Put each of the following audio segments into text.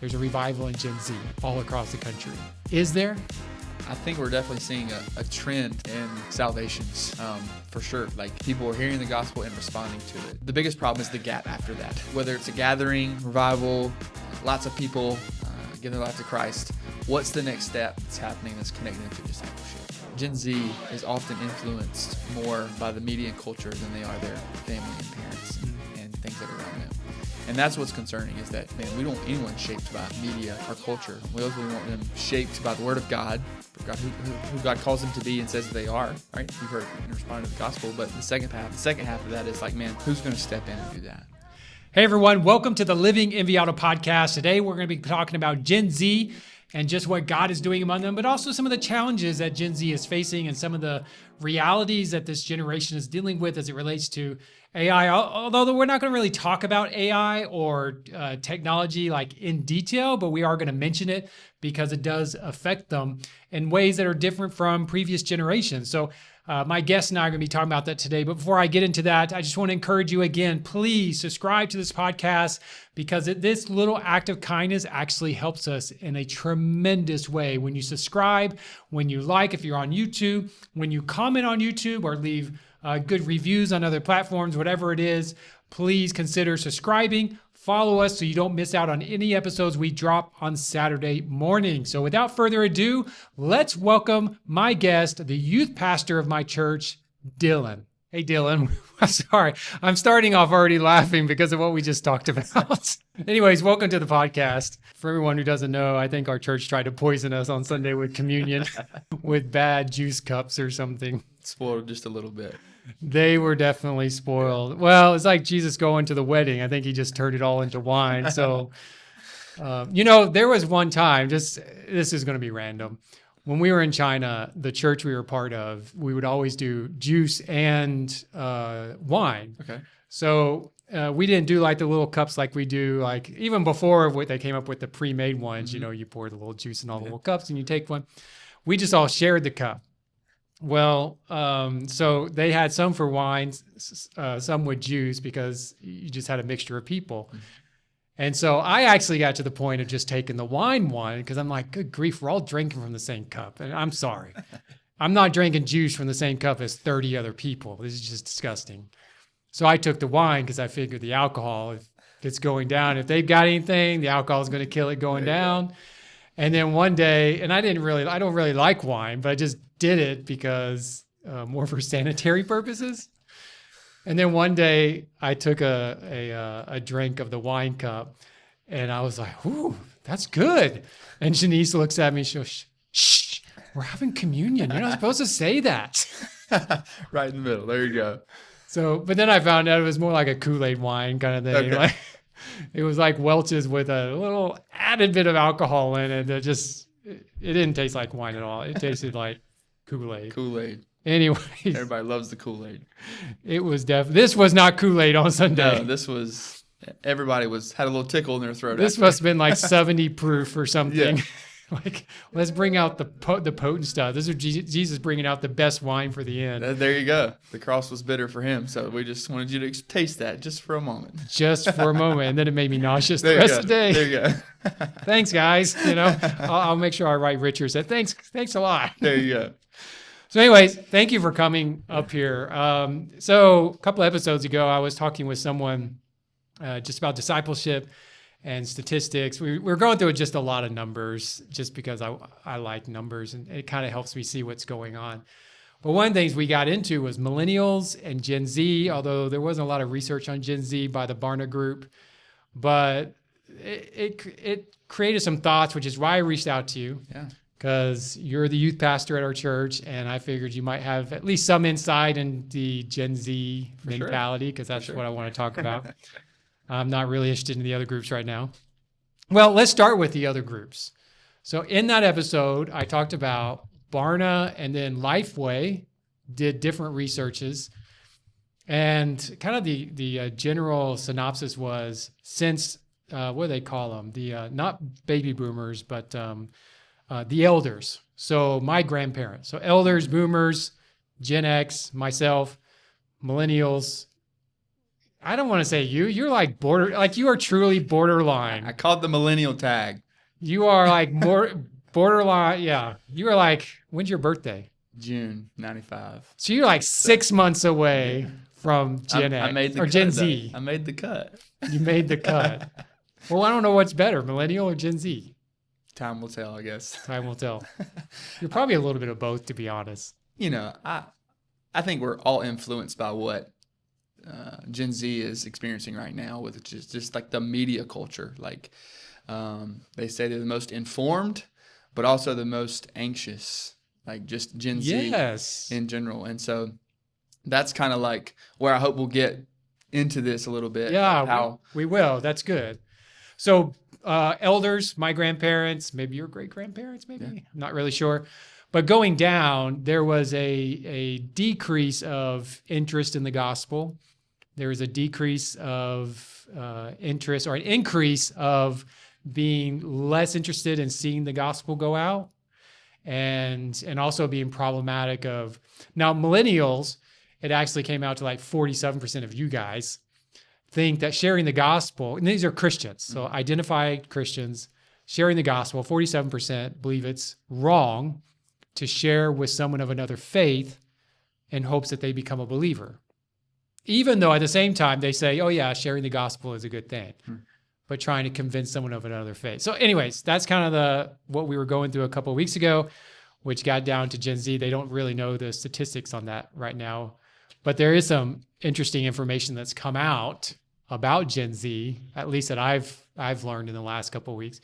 there's a revival in Gen Z all across the country. Is there? I think we're definitely seeing a trend in salvations, for sure. Like, people are hearing the gospel and responding to it. The biggest problem is the gap after that. Whether it's a gathering, revival, lots of people give their life to Christ, what's the next step that's happening that's connecting to discipleship? Gen Z is often influenced more by the media and culture than they are their family and parents and things that are around them. And that's what's concerning, is that, man, we don't want anyone shaped by media or culture. We ultimately want them shaped by the Word of God, who God calls them to be and says that they are, right? You've heard it in responding to the gospel. But the second half of that is like, man, who's going to step in and do that? Hey, everyone. Welcome to the Living Enviado podcast. Today, we're going to be talking about Gen Z and just what God is doing among them, but also some of the challenges that Gen Z is facing and some of the realities that this generation is dealing with as it relates to AI. Although we're not going to really talk about AI or technology like in detail, but we are going to mention it because it does affect them in ways that are different from previous generations. So my guest and I are going to be talking about that today. But before I get into that, I just want to encourage you again, please subscribe to this podcast, because this little act of kindness actually helps us in a tremendous way. When you subscribe, when you like, if you're on YouTube, when you comment on YouTube or leave good reviews on other platforms, whatever it is, please consider subscribing. Follow us so you don't miss out on any episodes we drop on Saturday morning. So without further ado, let's welcome my guest, the youth pastor of my church, Dillon. Hey, Dillon. Sorry, I'm starting off already laughing because of what we just talked about. Anyways, welcome to the podcast. For everyone who doesn't know, I think our church tried to poison us on Sunday with communion with bad juice cups or something. Spoiled just a little bit. They were definitely spoiled. Well, it's like Jesus going to the wedding. I think he just turned it all into wine. So, there was one time, this is going to be random. When we were in China, the church we were part of, we would always do juice and wine. Okay. So we didn't do like the little cups like we do, like even before what they came up with the pre-made ones, you pour the little juice in all the little cups and you take one. We just all shared the cup. Well, so they had some for wine, some with juice, because you just had a mixture of people. And so I actually got to the point of just taking the wine one, because I'm like, good grief, we're all drinking from the same cup. And I'm sorry. I'm not drinking juice from the same cup as 30 other people. This is just disgusting. So I took the wine because I figured the alcohol, if it's going down, if they've got anything, the alcohol is going to kill it going down. And then one day, and I don't really like wine, but I just did it because more for sanitary purposes. And then one day I took a drink of the wine cup, and I was like, "Ooh, that's good." And Janice looks at me, she goes, "Shh, we're having communion. You're not supposed to say that." Right in the middle. There you go. So, but then I found out it was more like a Kool-Aid wine kind of thing. Okay. Like, it was like Welch's with a little added bit of alcohol in it. It didn't taste like wine at all. It tasted like Kool-Aid. Kool-Aid. Anyways. Everybody loves the Kool-Aid. It was this was not Kool-Aid on Sunday. No, everybody had a little tickle in their throat. This must have been like 70 proof or something. Yeah. Like, let's bring out the potent stuff. This is Jesus bringing out the best wine for the end. There you go. The cross was bitter for him, so we just wanted you to taste that just for a moment. Just for a moment, and then it made me nauseous the rest of the day. There you go. Thanks, guys. I'll make sure I write Richard said thanks a lot. There you go. So anyways, thank you for coming up here. So a couple of episodes ago, I was talking with someone just about discipleship and statistics. We're going through just a lot of numbers just because I like numbers, and it kind of helps me see what's going on. But one of the things we got into was millennials and Gen Z, although there wasn't a lot of research on Gen Z by the Barna Group. But it created some thoughts, which is why I reached out to you. Yeah. Because you're the youth pastor at our church, and I figured you might have at least some insight in the Gen Z mentality, because that's what I want to talk about. I'm not really interested in the other groups right now. Well, let's start with the other groups. So in that episode, I talked about Barna and then Lifeway did different researches. And kind of the general synopsis was, since, what do they call them? The not baby boomers, but the elders. So my grandparents. So elders, boomers, Gen X, myself, millennials. I don't want to say you. You're like you are truly I borderline. called the millennial tag. You are like more borderline. Yeah. You are like, when's your birthday? June 95. So you're like 6 months away from Gen I X made the or cut, Gen though. Z. I made the cut. You made the cut. Well, I don't know what's better, millennial or Gen Z. Time will tell, I guess. Time will tell. You're probably a little bit of both, to be honest. I think we're all influenced by what Gen Z is experiencing right now, with just like the media culture. Like they say they're the most informed, but also the most anxious. Like just Gen Z Yes. in general, and so that's kind of like where I hope we'll get into this a little bit. Yeah, How we will. That's good. So elders, my grandparents, maybe your great grandparents, maybe I'm not really sure. But going down, there was a decrease of interest in the gospel. There was a decrease of interest, or an increase of being less interested in seeing the gospel go out, and also being problematic of now millennials. It actually came out to like 47% of you guys think that sharing the gospel, and these are Christians, so identified Christians, sharing the gospel, 47% believe it's wrong to share with someone of another faith in hopes that they become a believer. Even though at the same time they say, oh yeah, sharing the gospel is a good thing, but trying to convince someone of another faith. So anyways, that's kind of what we were going through a couple of weeks ago, which got down to Gen Z. They don't really know the statistics on that right now, but there is some interesting information that's come out about Gen Z, at least that I've learned in the last couple of weeks.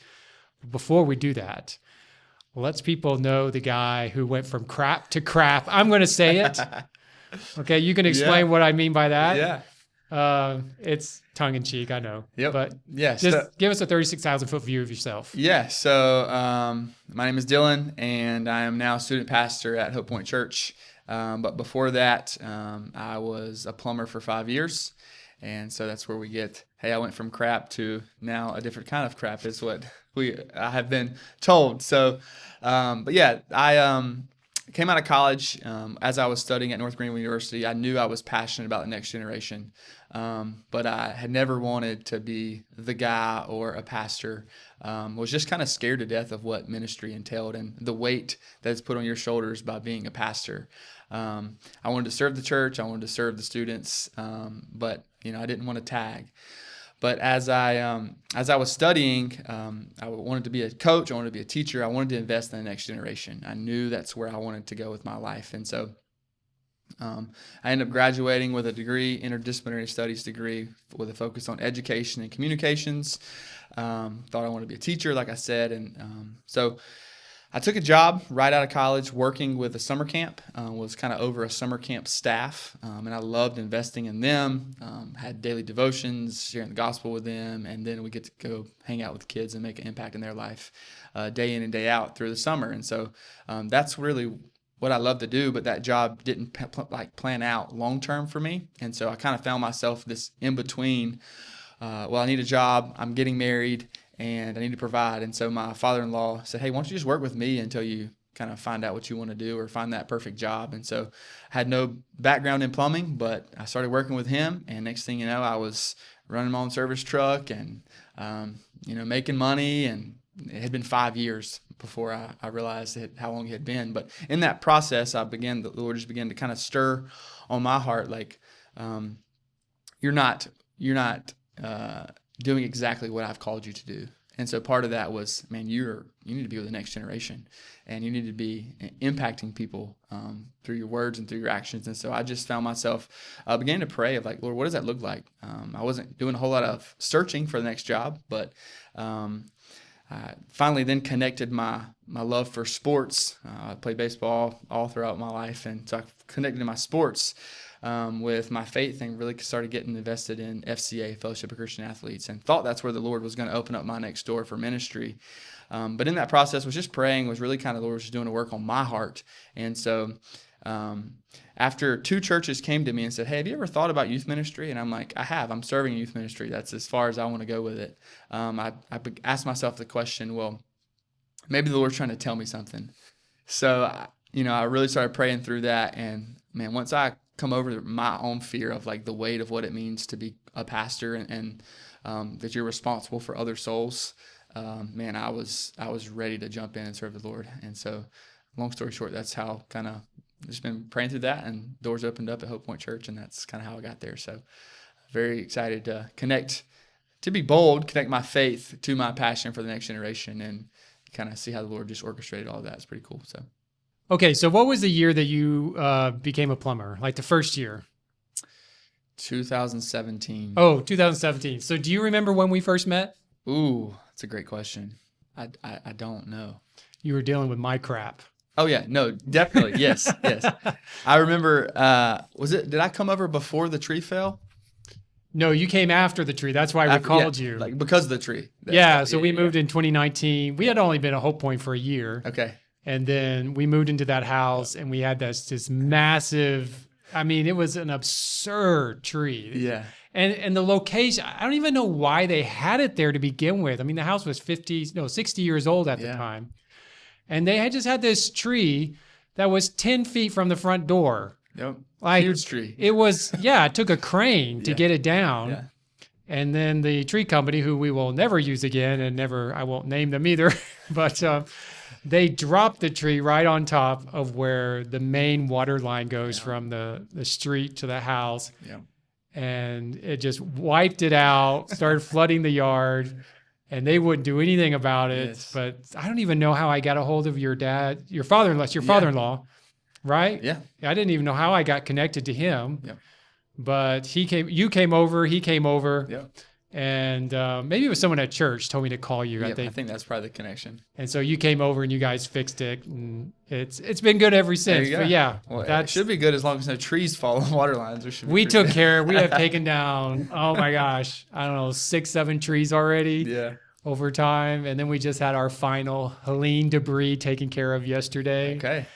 Before we do that, let's people know the guy who went from crap to crap. I'm going to say it. Okay, you can explain what I mean by that. Yeah. It's tongue in cheek, I know. Yep. But Yeah. just give us a 36,000 foot view of yourself. Yeah. So my name is Dillon, and I am now student pastor at Hope Point Church. But before that, I was a plumber for 5 years. And so that's where we get, hey, I went from crap to now a different kind of crap is what I have been told. So, but yeah, I came out of college. As I was studying at North Greenville University, I knew I was passionate about the next generation. But I had never wanted to be the guy or a pastor. Was just kind of scared to death of what ministry entailed and the weight that's put on your shoulders by being a pastor. I wanted to serve the church. I wanted to serve the students. But I didn't want to tag. But as I was studying, I wanted to be a coach. I wanted to be a teacher. I wanted to invest in the next generation. I knew that's where I wanted to go with my life. And so I ended up graduating with a degree, interdisciplinary studies degree, with a focus on education and communications. Thought I wanted to be a teacher, like I said. And so I took a job right out of college working with a summer camp, was kind of over a summer camp staff, and I loved investing in them, had daily devotions, sharing the gospel with them, and then we get to go hang out with kids and make an impact in their life day in and day out through the summer. And so that's really what I love to do, but that job didn't plan out long-term for me. And so I kind of found myself this in-between, I need a job, I'm getting married, and I need to provide. And so my father-in-law said, hey, why don't you just work with me until you kind of find out what you want to do or find that perfect job. And so I had no background in plumbing, but I started working with him. And next thing you know, I was running my own service truck and, making money. And it had been 5 years before I realized how long it had been. But in that process, the Lord just began to kind of stir on my heart, like, you're not doing exactly what I've called you to do. And so part of that was, man, you need to be with the next generation, and you need to be impacting people through your words and through your actions. And so I just found myself beginning to pray of like, Lord, what does that look like? I wasn't doing a whole lot of searching for the next job, but I finally then connected my love for sports. I played baseball all throughout my life, and so I connected my sports with my faith and really started getting invested in FCA, Fellowship of Christian Athletes, and thought that's where the Lord was going to open up my next door for ministry. But in that process was just praying, was really kind of the Lord was just doing a work on my heart. And so after 2 churches came to me and said, hey, have you ever thought about youth ministry? And I'm like, I have. I'm serving youth ministry. That's as far as I want to go with it. I asked myself the question, well, maybe the Lord's trying to tell me something. So, I really started praying through that. And man, once I come over my own fear of like the weight of what it means to be a pastor and that you're responsible for other souls. Man, I was ready to jump in and serve the Lord. And so, long story short, that's how kind of just been praying through that, and doors opened up at Hope Point Church, and that's kind of how I got there. So, very excited to be bold, connect my faith to my passion for the next generation, and kind of see how the Lord just orchestrated all of that. It's pretty cool. So, Okay, so what was the year that you became a plumber? Like the first year? 2017. Oh, 2017. So do you remember when we first met? Ooh, that's a great question. I don't know. You were dealing with my crap. Oh yeah, no, definitely. Yes. I remember, did I come over before the tree fell? No, you came after the tree. That's why I recalled you. Like because of the tree. So we moved in 2019. We had only been at Hope Point for a year. Okay. And then we moved into that house and we had this massive, I mean, it was an absurd tree. Yeah. And the location, I don't even know why they had it there to begin with. I mean, the house was 60 years old at the time. And they had just had this tree that was 10 feet from the front door. Yep. Like, huge tree. It was, it took a crane to get it down. Yeah. And then the tree company, who we will never use again and I won't name them either, but they dropped the tree right on top of where the main water line goes from the street to the house. Yeah. And it just wiped it out, started flooding the yard, and they wouldn't do anything about it. Yes. But I don't even know how I got a hold of your father-in-law, right? Yeah. I didn't even know how I got connected to him. Yeah. But you came over, he came over. Yeah. And maybe it was someone at church told me to call you. I think that's probably the connection. And so you came over and you guys fixed it, and it's been good ever since. But it should be good as long as no trees fall on water lines. We took care. We have taken down, oh my gosh, I don't know, 6-7 trees already over time, and then we just had our final Helene debris taken care of yesterday. Okay.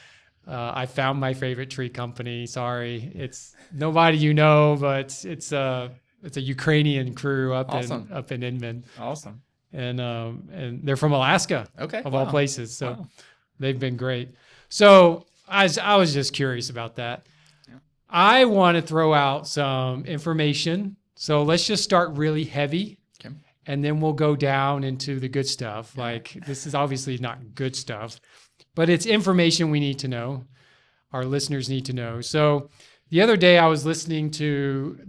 I found my favorite tree company. Sorry, it's nobody you know, but it's a Ukrainian crew up in Inman. Awesome. And they're from Alaska, of all places. So they've been great. So I was just curious about that. Yeah. I want to throw out some information. So let's just start really heavy. Okay. And then we'll go down into the good stuff. Yeah. Like, this is obviously not good stuff, but it's information we need to know. Our listeners need to know. So the other day I was listening to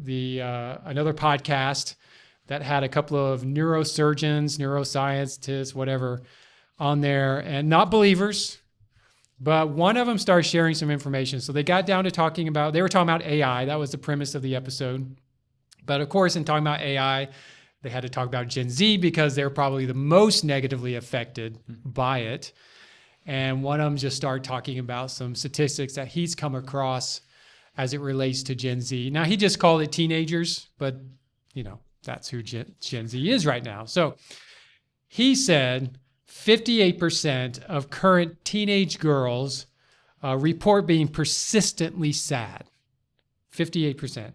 another podcast that had a couple of neurosurgeons, neuroscientists, whatever, on there, and not believers, but one of them started sharing some information. So they got down to they were talking about AI. That was the premise of the episode. But of course, in talking about AI, they had to talk about Gen Z because they're probably the most negatively affected by it. And one of them just started talking about some statistics that he's come across as it relates to Gen Z. Now, he just called it teenagers, but, that's who Gen Z is right now. So he said 58% of current teenage girls report being persistently sad. 58%.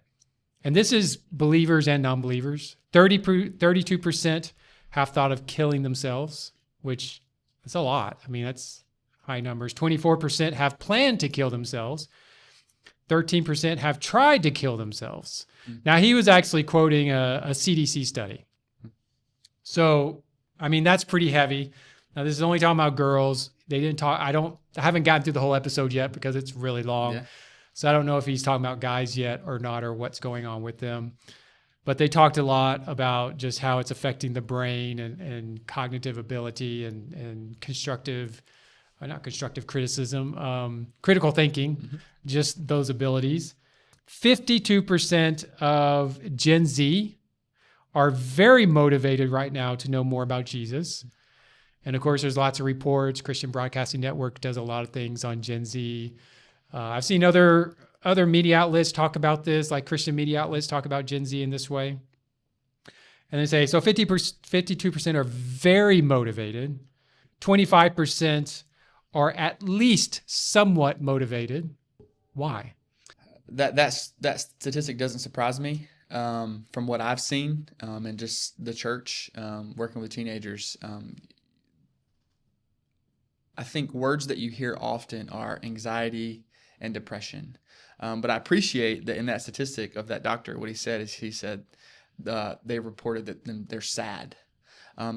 And this is believers and non-believers. 32% have thought of killing themselves, which is a lot. I mean, that's high numbers. 24% have planned to kill themselves. 13% have tried to kill themselves. Now, he was actually quoting a CDC study. So, I mean, that's pretty heavy. Now, this is only talking about girls. They didn't talk, I haven't gotten through the whole episode yet because it's really long. Yeah. So I don't know if he's talking about guys yet or not, or what's going on with them. But they talked a lot about just how it's affecting the brain and cognitive ability and not constructive criticism, critical thinking, just those abilities. 52% of Gen Z are very motivated right now to know more about Jesus. And of course, there's lots of reports. Christian Broadcasting Network does a lot of things on Gen Z. I've seen other media outlets talk about this, like Christian media outlets talk about Gen Z in this way. And they say, so 52% are very motivated. 25% are at least somewhat motivated. Why? That statistic doesn't surprise me from what I've seen and just the church working with teenagers. I think words that you hear often are anxiety and depression. But I appreciate that in that statistic of that doctor, what he said is he said they reported that they're sad.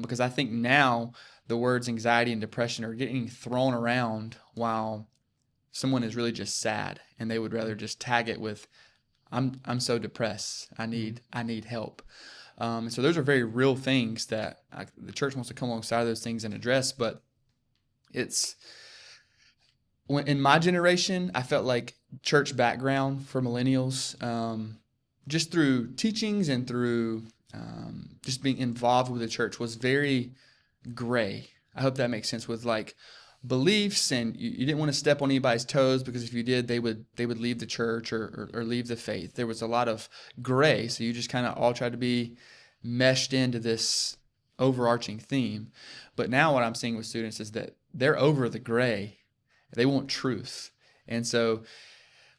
Because I think now the words anxiety and depression are getting thrown around while someone is really just sad, and they would rather just tag it with, I'm so depressed. I need help. So those are very real things that the church wants to come alongside of those things and address. But in my generation, I felt like church background for millennials, just through teachings and through just being involved with the church, was very gray. I hope that makes sense, with like beliefs, and you didn't want to step on anybody's toes, because if you did, they would leave the church or leave the faith. There was a lot of gray, so you just kind of all tried to be meshed into this overarching theme. But now what I'm seeing with students is that they're over the gray. They want truth. And so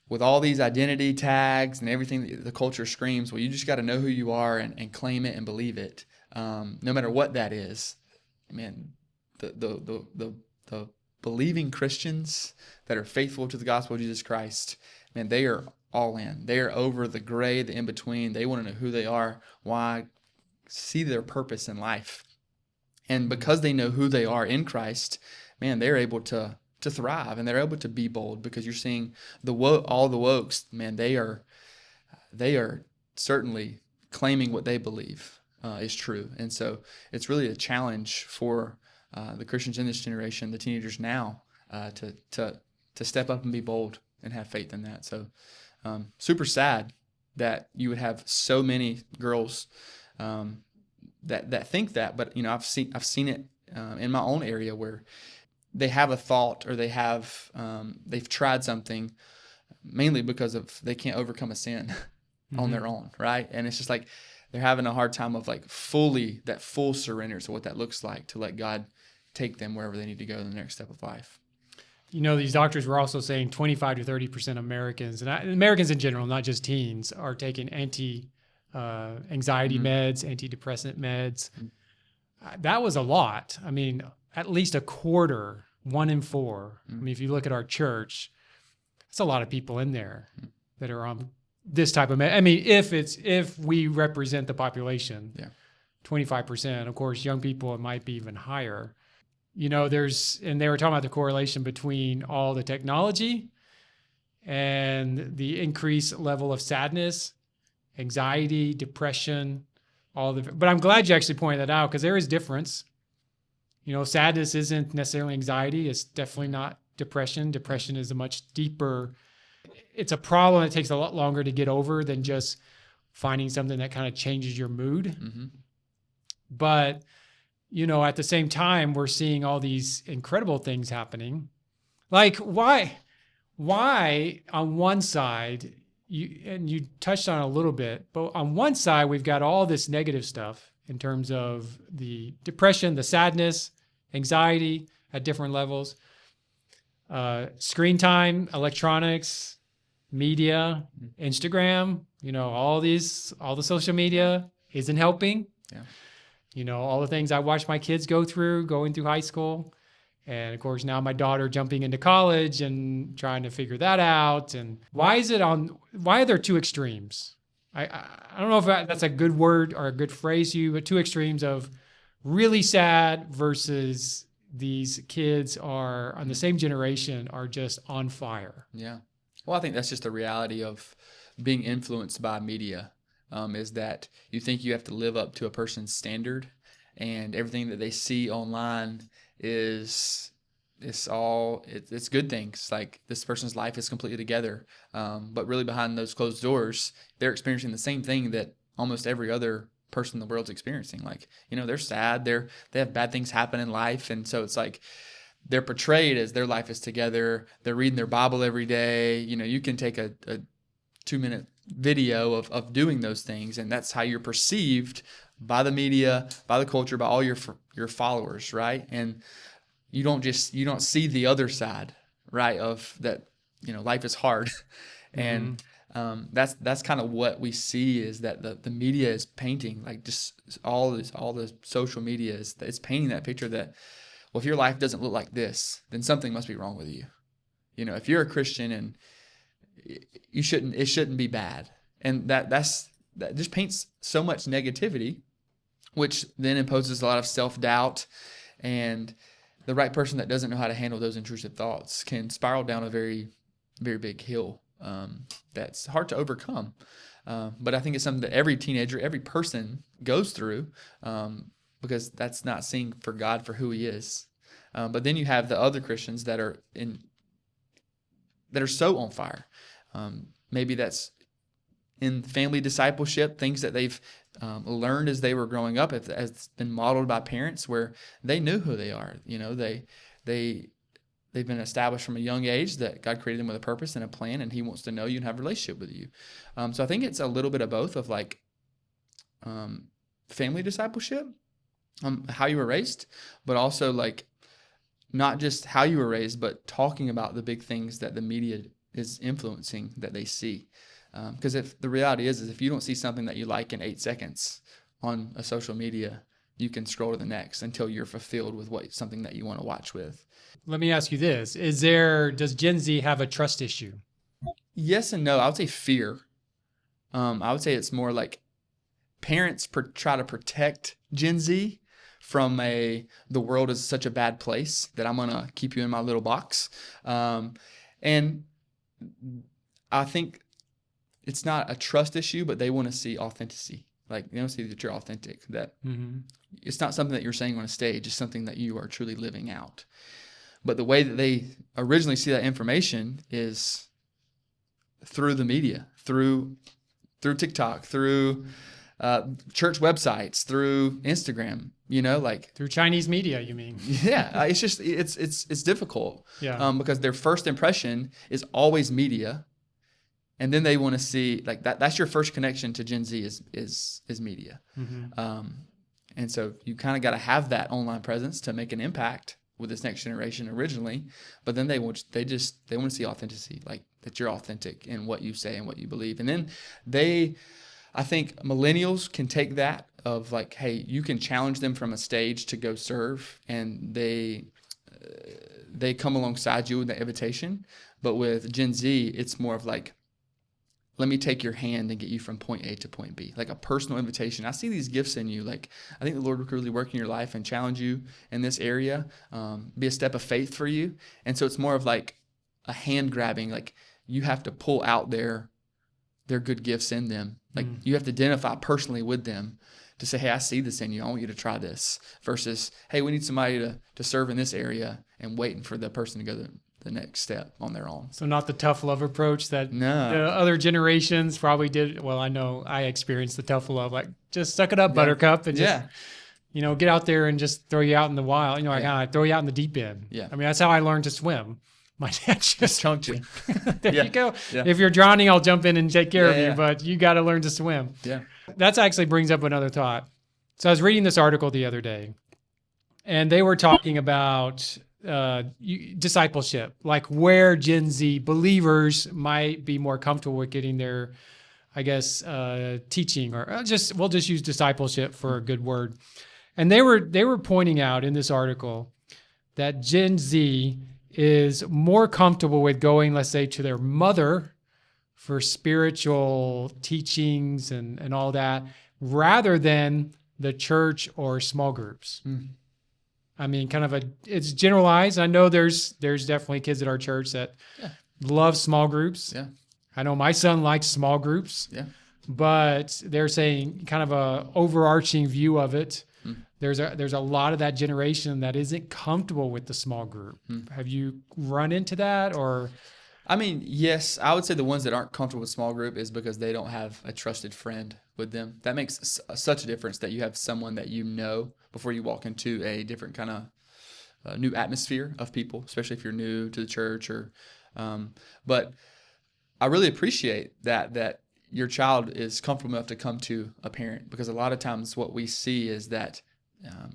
with all these identity tags and everything that the culture screams, well, you just got to know who you are and claim it and believe it, no matter what that is. Man, the believing Christians that are faithful to the gospel of Jesus Christ, man, they are all in. They are over the gray, the in-between. They want to know who they are, why, see their purpose in life. And because they know who they are in Christ, man, they're able to thrive, and they're able to be bold, because you're seeing all the wokes, man, they are certainly claiming what they believe is true. And so it's really a challenge for the Christians in this generation, the teenagers now, to step up and be bold and have faith in that. So super sad that you would have so many girls that think that. But I've seen it in my own area, where they have a thought, or they've tried something mainly because they can't overcome a sin on their own, right? And it's just like they're having a hard time of like full surrender to what that looks like, to let God take them wherever they need to go in the next step of life. These doctors were also saying 25 to 30% of Americans, and Americans in general, not just teens, are taking anxiety meds, antidepressant meds. That was a lot. I mean, at least a quarter, 1 in 4. I mean, if you look at our church, it's a lot of people in there that are on this type of med. I mean, if we represent the population, 25%. Of course, young people, it might be even higher. And they were talking about the correlation between all the technology and the increased level of sadness, anxiety, depression, but I'm glad you actually pointed that out, because there is difference. Sadness isn't necessarily anxiety. It's definitely not depression. Depression is a much deeper, it's a problem that takes a lot longer to get over than just finding something that kind of changes your mood. But, at the same time, we're seeing all these incredible things happening. Like, why on one side, you touched on it a little bit, but on one side, we've got all this negative stuff in terms of the depression, the sadness, anxiety at different levels, screen time, electronics, media, Instagram, all the social media isn't helping. All the things I watched my kids going through high school. And of course, now my daughter jumping into college and trying to figure that out. And why are there two extremes? I don't know if that's a good word or a good phrase to you, but two extremes of really sad versus these kids are on the same generation are just on fire. Yeah. Well, I think that's just the reality of being influenced by media, is that you think you have to live up to a person's standard, and everything that they see online it's good things, like this person's life is completely together, but really behind those closed doors, they're experiencing the same thing that almost every other person in the world's experiencing. Like, they're sad, they have bad things happen in life, and so it's like they're portrayed as their life is together, they're reading their Bible every day. You can take a 2-minute video of doing those things, and that's how you're perceived by the media, by the culture, by all your followers, right? And you don't see the other side, right, of that. Life is hard. And that's kind of what we see, is that the media is painting, like, just all the social media it's painting that picture that, well, if your life doesn't look like this, then something must be wrong with you. If you're a Christian and it shouldn't be bad. And that just paints so much negativity, which then imposes a lot of self-doubt, and the right person that doesn't know how to handle those intrusive thoughts can spiral down a very, very big hill that's hard to overcome. But I think it's something that every teenager, every person goes through, because that's not seeing for God for who he is. But then you have the other Christians that are so on fire. Maybe that's in family discipleship, things that they've learned as they were growing up, as been modeled by parents, where they knew who they are. They've been established from a young age that God created them with a purpose and a plan, and he wants to know you and have a relationship with you. So I think it's a little bit of both, of like family discipleship, how you were raised, but also like not just how you were raised, but talking about the big things that the media is influencing that they see. Because if the reality is if you don't see something that you like in 8 seconds on a social media, you can scroll to the next until you're fulfilled with something that you want to watch with. Let me ask you this. Does Gen Z have a trust issue? Yes and no. I would say fear. I would say it's more like parents try to protect Gen Z from the world is such a bad place that I'm going to keep you in my little box. And I think it's not a trust issue, but they want to see authenticity. Like, they want to see that you're authentic, that it's not something that you're saying on a stage, it's something that you are truly living out. But the way that they originally see that information is through the media, through TikTok, through church websites, through Instagram, like through Chinese media, you mean? Yeah, it's just it's difficult. Yeah. Because their first impression is always media, and then they want to see like that. That's your first connection to Gen Z is media, and so you kind of got to have that online presence to make an impact with this next generation originally, but then they want to see authenticity, like that you're authentic in what you say and what you believe. And then I think millennials can take that of like, hey, you can challenge them from a stage to go serve, and they come alongside you with the invitation. But with Gen Z, it's more of like, let me take your hand and get you from point A to point B, like a personal invitation. I see these gifts in you. Like, I think the Lord will really work in your life and challenge you in this area, be a step of faith for you. And so it's more of like a hand grabbing, like you have to pull out their good gifts in them. Like you have to identify personally with them to say, hey, I see this in you. I want you to try this, versus, hey, we need somebody to serve in this area, and waiting for the person to go the next step on their own. So not the tough love approach that the other generations probably did. Well, I know I experienced the tough love, like just suck it up, buttercup, and just, get out there and just throw you out in the wild. I throw you out in the deep end. Yeah. I mean, that's how I learned to swim. My dad just chunked you. There you go. Yeah. If you're drowning, I'll jump in and take care of you, but you got to learn to swim. Yeah. That actually brings up another thought. So I was reading this article the other day, and they were talking about discipleship, like where Gen Z believers might be more comfortable with getting their, I guess, teaching, or we'll just use discipleship for a good word. And they were pointing out in this article that Gen Z is more comfortable with going, let's say, to their mother for spiritual teachings and all that, rather than the church or small groups. I mean, it's generalized. I know there's definitely kids at our church that love small groups. Yeah. I know my son likes small groups. Yeah. But they're saying kind of a overarching view of it. There's a lot of that generation that isn't comfortable with the small group. Have you run into that, or? I mean, yes, I would say the ones that aren't comfortable with small group is because they don't have a trusted friend with them. That makes such a difference, that you have someone that you know before you walk into a different kind of new atmosphere of people, especially if you're new to the church. But I really appreciate that your child is comfortable enough to come to a parent, because a lot of times what we see is that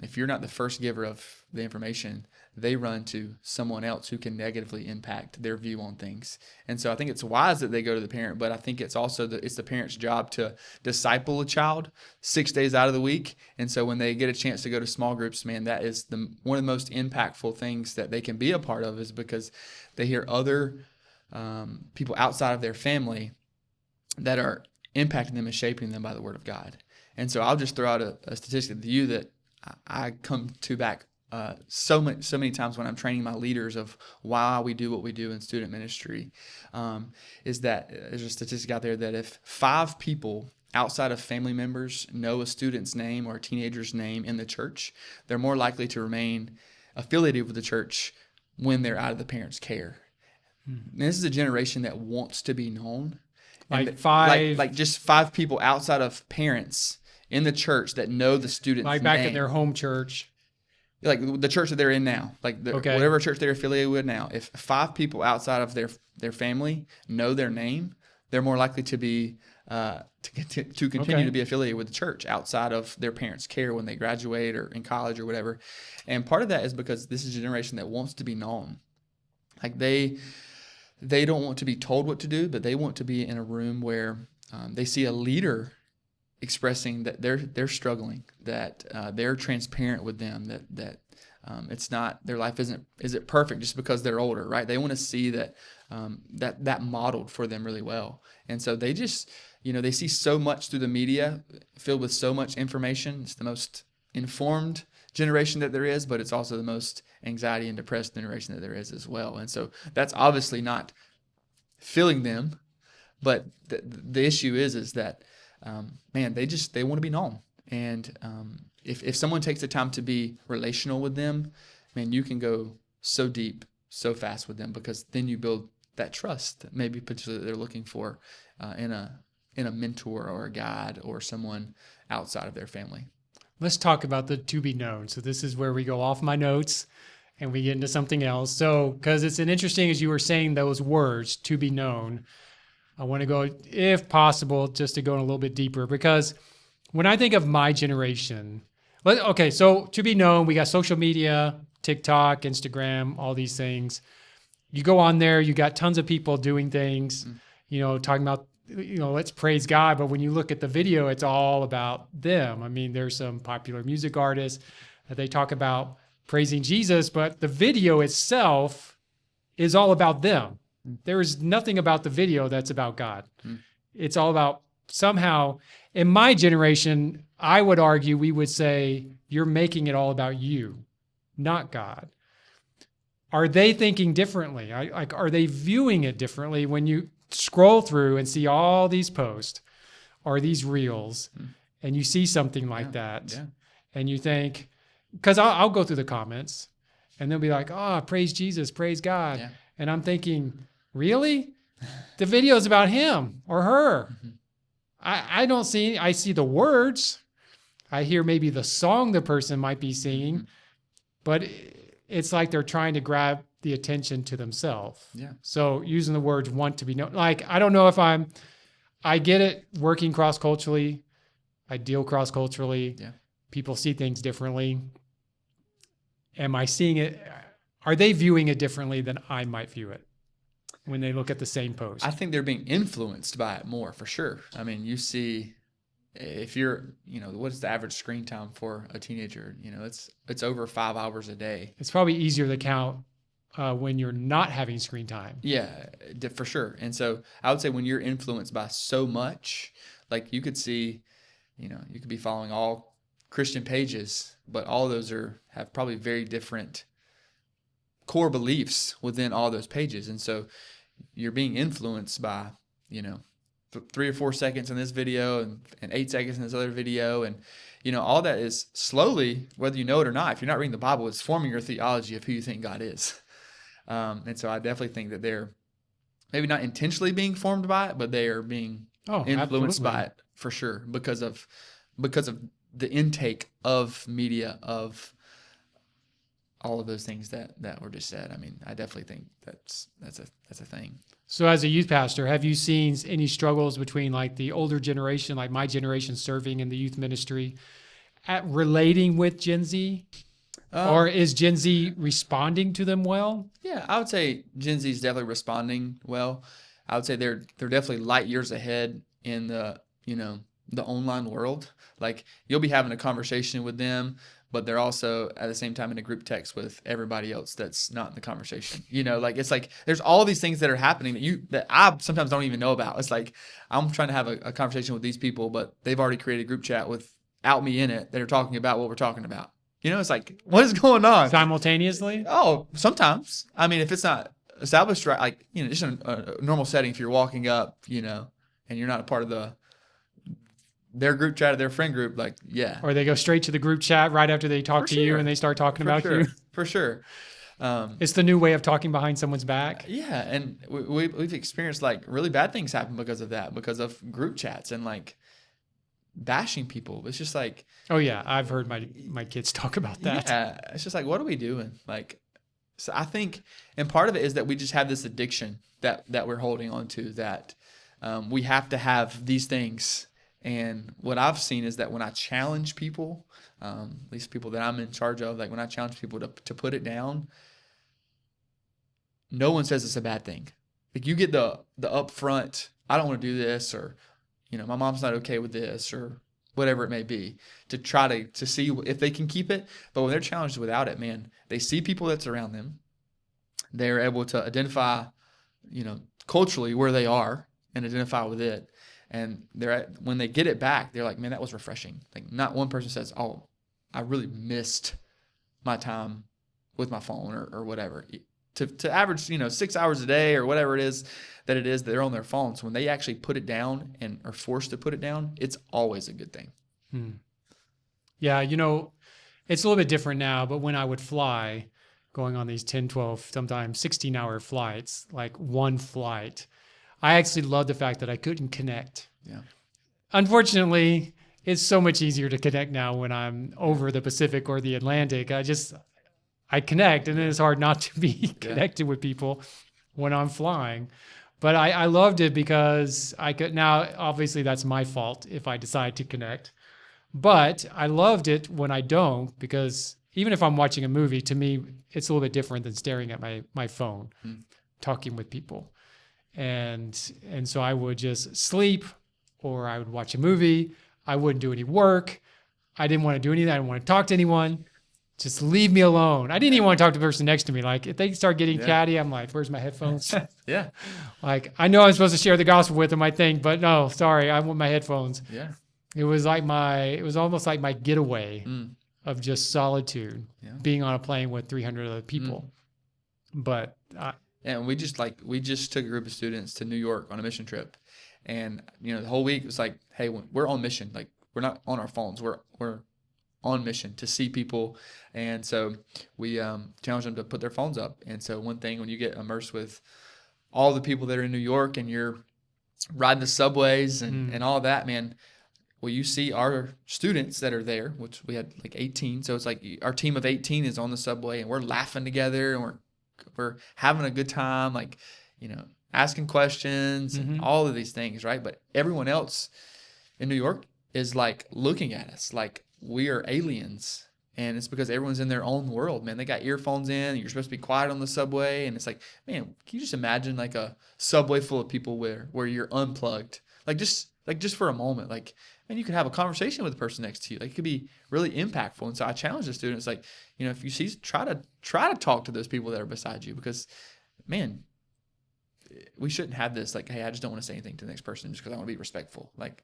if you're not the first giver of the information, they run to someone else who can negatively impact their view on things. And so I think it's wise that they go to the parent, but I think it's also it's the parent's job to disciple a child 6 days out of the week. And so when they get a chance to go to small groups, man, that is one of the most impactful things that they can be a part of, is because they hear other people outside of their family that are impacting them and shaping them by the Word of God. And so I'll just throw out a statistic to you that I come to back so many times when I'm training my leaders of why we do what we do in student ministry, is that there's a statistic out there that if 5 people outside of family members know a student's name or a teenager's name in the church, they're more likely to remain affiliated with the church when they're out of the parents' care. And this is a generation that wants to be known. Like just 5 people outside of parents in the church that know the student's like back name. in their home church. Like the church that they're in now, whatever church they're affiliated with now. If 5 people outside of their family know their name, they're more likely to be to continue to be affiliated with the church outside of their parents' care when they graduate or in college or whatever. And part of that is because this is a generation that wants to be known. Like they don't want to be told what to do, but they want to be in a room where they see a leader expressing that they're struggling, that they're transparent with them, that it's not, their life isn't perfect just because they're older, right? They want to see that that modeled for them really well. And so they just, they see so much through the media filled with so much information. It's the most informed generation that there is, but it's also the most anxiety and depressed generation that there is as well. And so that's obviously not filling them, but the issue is that man, they want to be known. And if someone takes the time to be relational with them, man, you can go so deep, so fast with them, because then you build that trust that maybe potentially they're looking for in a mentor or a guide or someone outside of their family. Let's talk about the to be known. So this is where we go off my notes and we get into something else. So, because it's an interesting, as you were saying those words, to be known, I want to go, if possible, just to go in a little bit deeper, because when I think of my generation, so to be known, we got social media, TikTok, Instagram, all these things. You go on there, you got tons of people doing things, talking about, let's praise God. But when you look at the video, it's all about them. I mean, there's some popular music artists that they talk about praising Jesus, but the video itself is all about them. There is nothing about the video that's about God. It's all about, somehow, in my generation, I would argue, we would say, you're making it all about you, not God. Are they thinking differently? Are they viewing it differently when you scroll through and see all these posts or these reels and you see something like that and you think, because I'll go through the comments and they'll be like, praise Jesus, praise God. Yeah. And I'm thinking, really? The video is about him or her. I don't see, I see the words. I hear maybe the song the person might be singing, but it's like they're trying to grab the attention to themselves. Yeah. So using the words want to be known, like, I don't know if I get it working cross-culturally. I deal cross-culturally. Yeah. People see things differently. Am I seeing it? Are they viewing it differently than I might view it when they look at the same post? I think they're being influenced by it more, for sure. I mean, you see, if you're, what's the average screen time for a teenager? It's over 5 hours a day. It's probably easier to count when you're not having screen time. Yeah, for sure. And so I would say when you're influenced by so much, like you could see, you could be following all Christian pages, but all of those have probably very different core beliefs within all those pages. And so you're being influenced by, 3 or 4 seconds in this video and 8 seconds in this other video. And, all that is slowly, whether you know it or not, if you're not reading the Bible, it's forming your theology of who you think God is. And so I definitely think that they're maybe not intentionally being formed by it, but they are being influenced by it for sure because of the intake of media, of all of those things that were just said. I mean, I definitely think that's a thing. So as a youth pastor, have you seen any struggles between like the older generation, like my generation serving in the youth ministry, at relating with Gen Z? Or is Gen Z responding to them well? Yeah, I would say Gen Z is definitely responding well. I would say they're definitely light years ahead in the online world. Like, you'll be having a conversation with them but they're also at the same time in a group text with everybody else that's not in the conversation. Like it's like there's all these things that are happening that I sometimes don't even know about. It's like I'm trying to have a conversation with these people, but they've already created a group chat without me in it that are talking about what we're talking about. It's like, what is going on? Simultaneously? Oh, sometimes. I mean, if it's not established right, like, just in a normal setting, if you're walking up, and you're not a part of their group chat or their friend group, like, yeah. Or they go straight to the group chat right after they talk to you and they start talking about you. For sure. It's the new way of talking behind someone's back. Yeah. And we've experienced like really bad things happen because of that, because of group chats and like bashing people. It's just like, oh yeah, I've heard my kids talk about that. Yeah. It's just like, what are we doing? Like, so I think, and part of it is that we just have this addiction that we're holding on to, that we have to have these things. And what I've seen is that when I challenge people, at least people that I'm in charge of, like when I challenge people to put it down, no one says it's a bad thing. Like you get the upfront, I don't want to do this, or, my mom's not okay with this, or whatever it may be, to try to see if they can keep it. But when they're challenged without it, man, they see people that's around them. They're able to identify, culturally where they are and identify with it. And when they get it back, they're like, man, that was refreshing. Like not one person says, oh, I really missed my time with my phone or whatever. To average, 6 hours a day or whatever it is that they're on their phones. When they actually put it down and are forced to put it down, it's always a good thing. Yeah, it's a little bit different now, but when I would fly, going on these 10, 12, sometimes 16-hour flights, like one flight, I actually loved the fact that I couldn't connect. Yeah. Unfortunately, it's so much easier to connect now when I'm over the Pacific or the Atlantic. I connect, and then it's hard not to be connected with people when I'm flying. But I loved it because I could, now obviously that's my fault if I decide to connect. But I loved it when I don't, because even if I'm watching a movie, to me, it's a little bit different than staring at my phone, talking with people. And so I would just sleep, or I would watch a movie. I wouldn't do any work. I didn't want to do anything. I didn't want to talk to anyone. Just leave me alone. I didn't even want to talk to the person next to me. Like if they start getting catty, I'm like, where's my headphones? Yeah. Like I know I'm supposed to share the gospel with them, I think, but no, sorry, I want my headphones. Yeah. It was almost like my getaway of just solitude, being on a plane with 300 other people. But and we just took a group of students to New York on a mission trip, and the whole week it was like, hey, we're on mission. Like we're not on our phones. We're on mission to see people. And so we challenged them to put their phones up. And so one thing, when you get immersed with all the people that are in New York and you're riding the subways and all that, man, well, you see our students that are there, which we had like 18. So it's like our team of 18 is on the subway, and we're laughing together, and we're having a good time, like, asking questions and all of these things, right? But everyone else in New York is like looking at us like we are aliens. And it's because everyone's in their own world, man. They got earphones in, and you're supposed to be quiet on the subway. And it's like, man, can you just imagine like a subway full of people where you're unplugged? Like just for a moment, like, man, you could have a conversation with the person next to you. Like it could be really impactful. And so I challenge the students, like, if you see, try to talk to those people that are beside you, because, man, we shouldn't have this like, hey, I just don't want to say anything to the next person just because I want to be respectful. Like,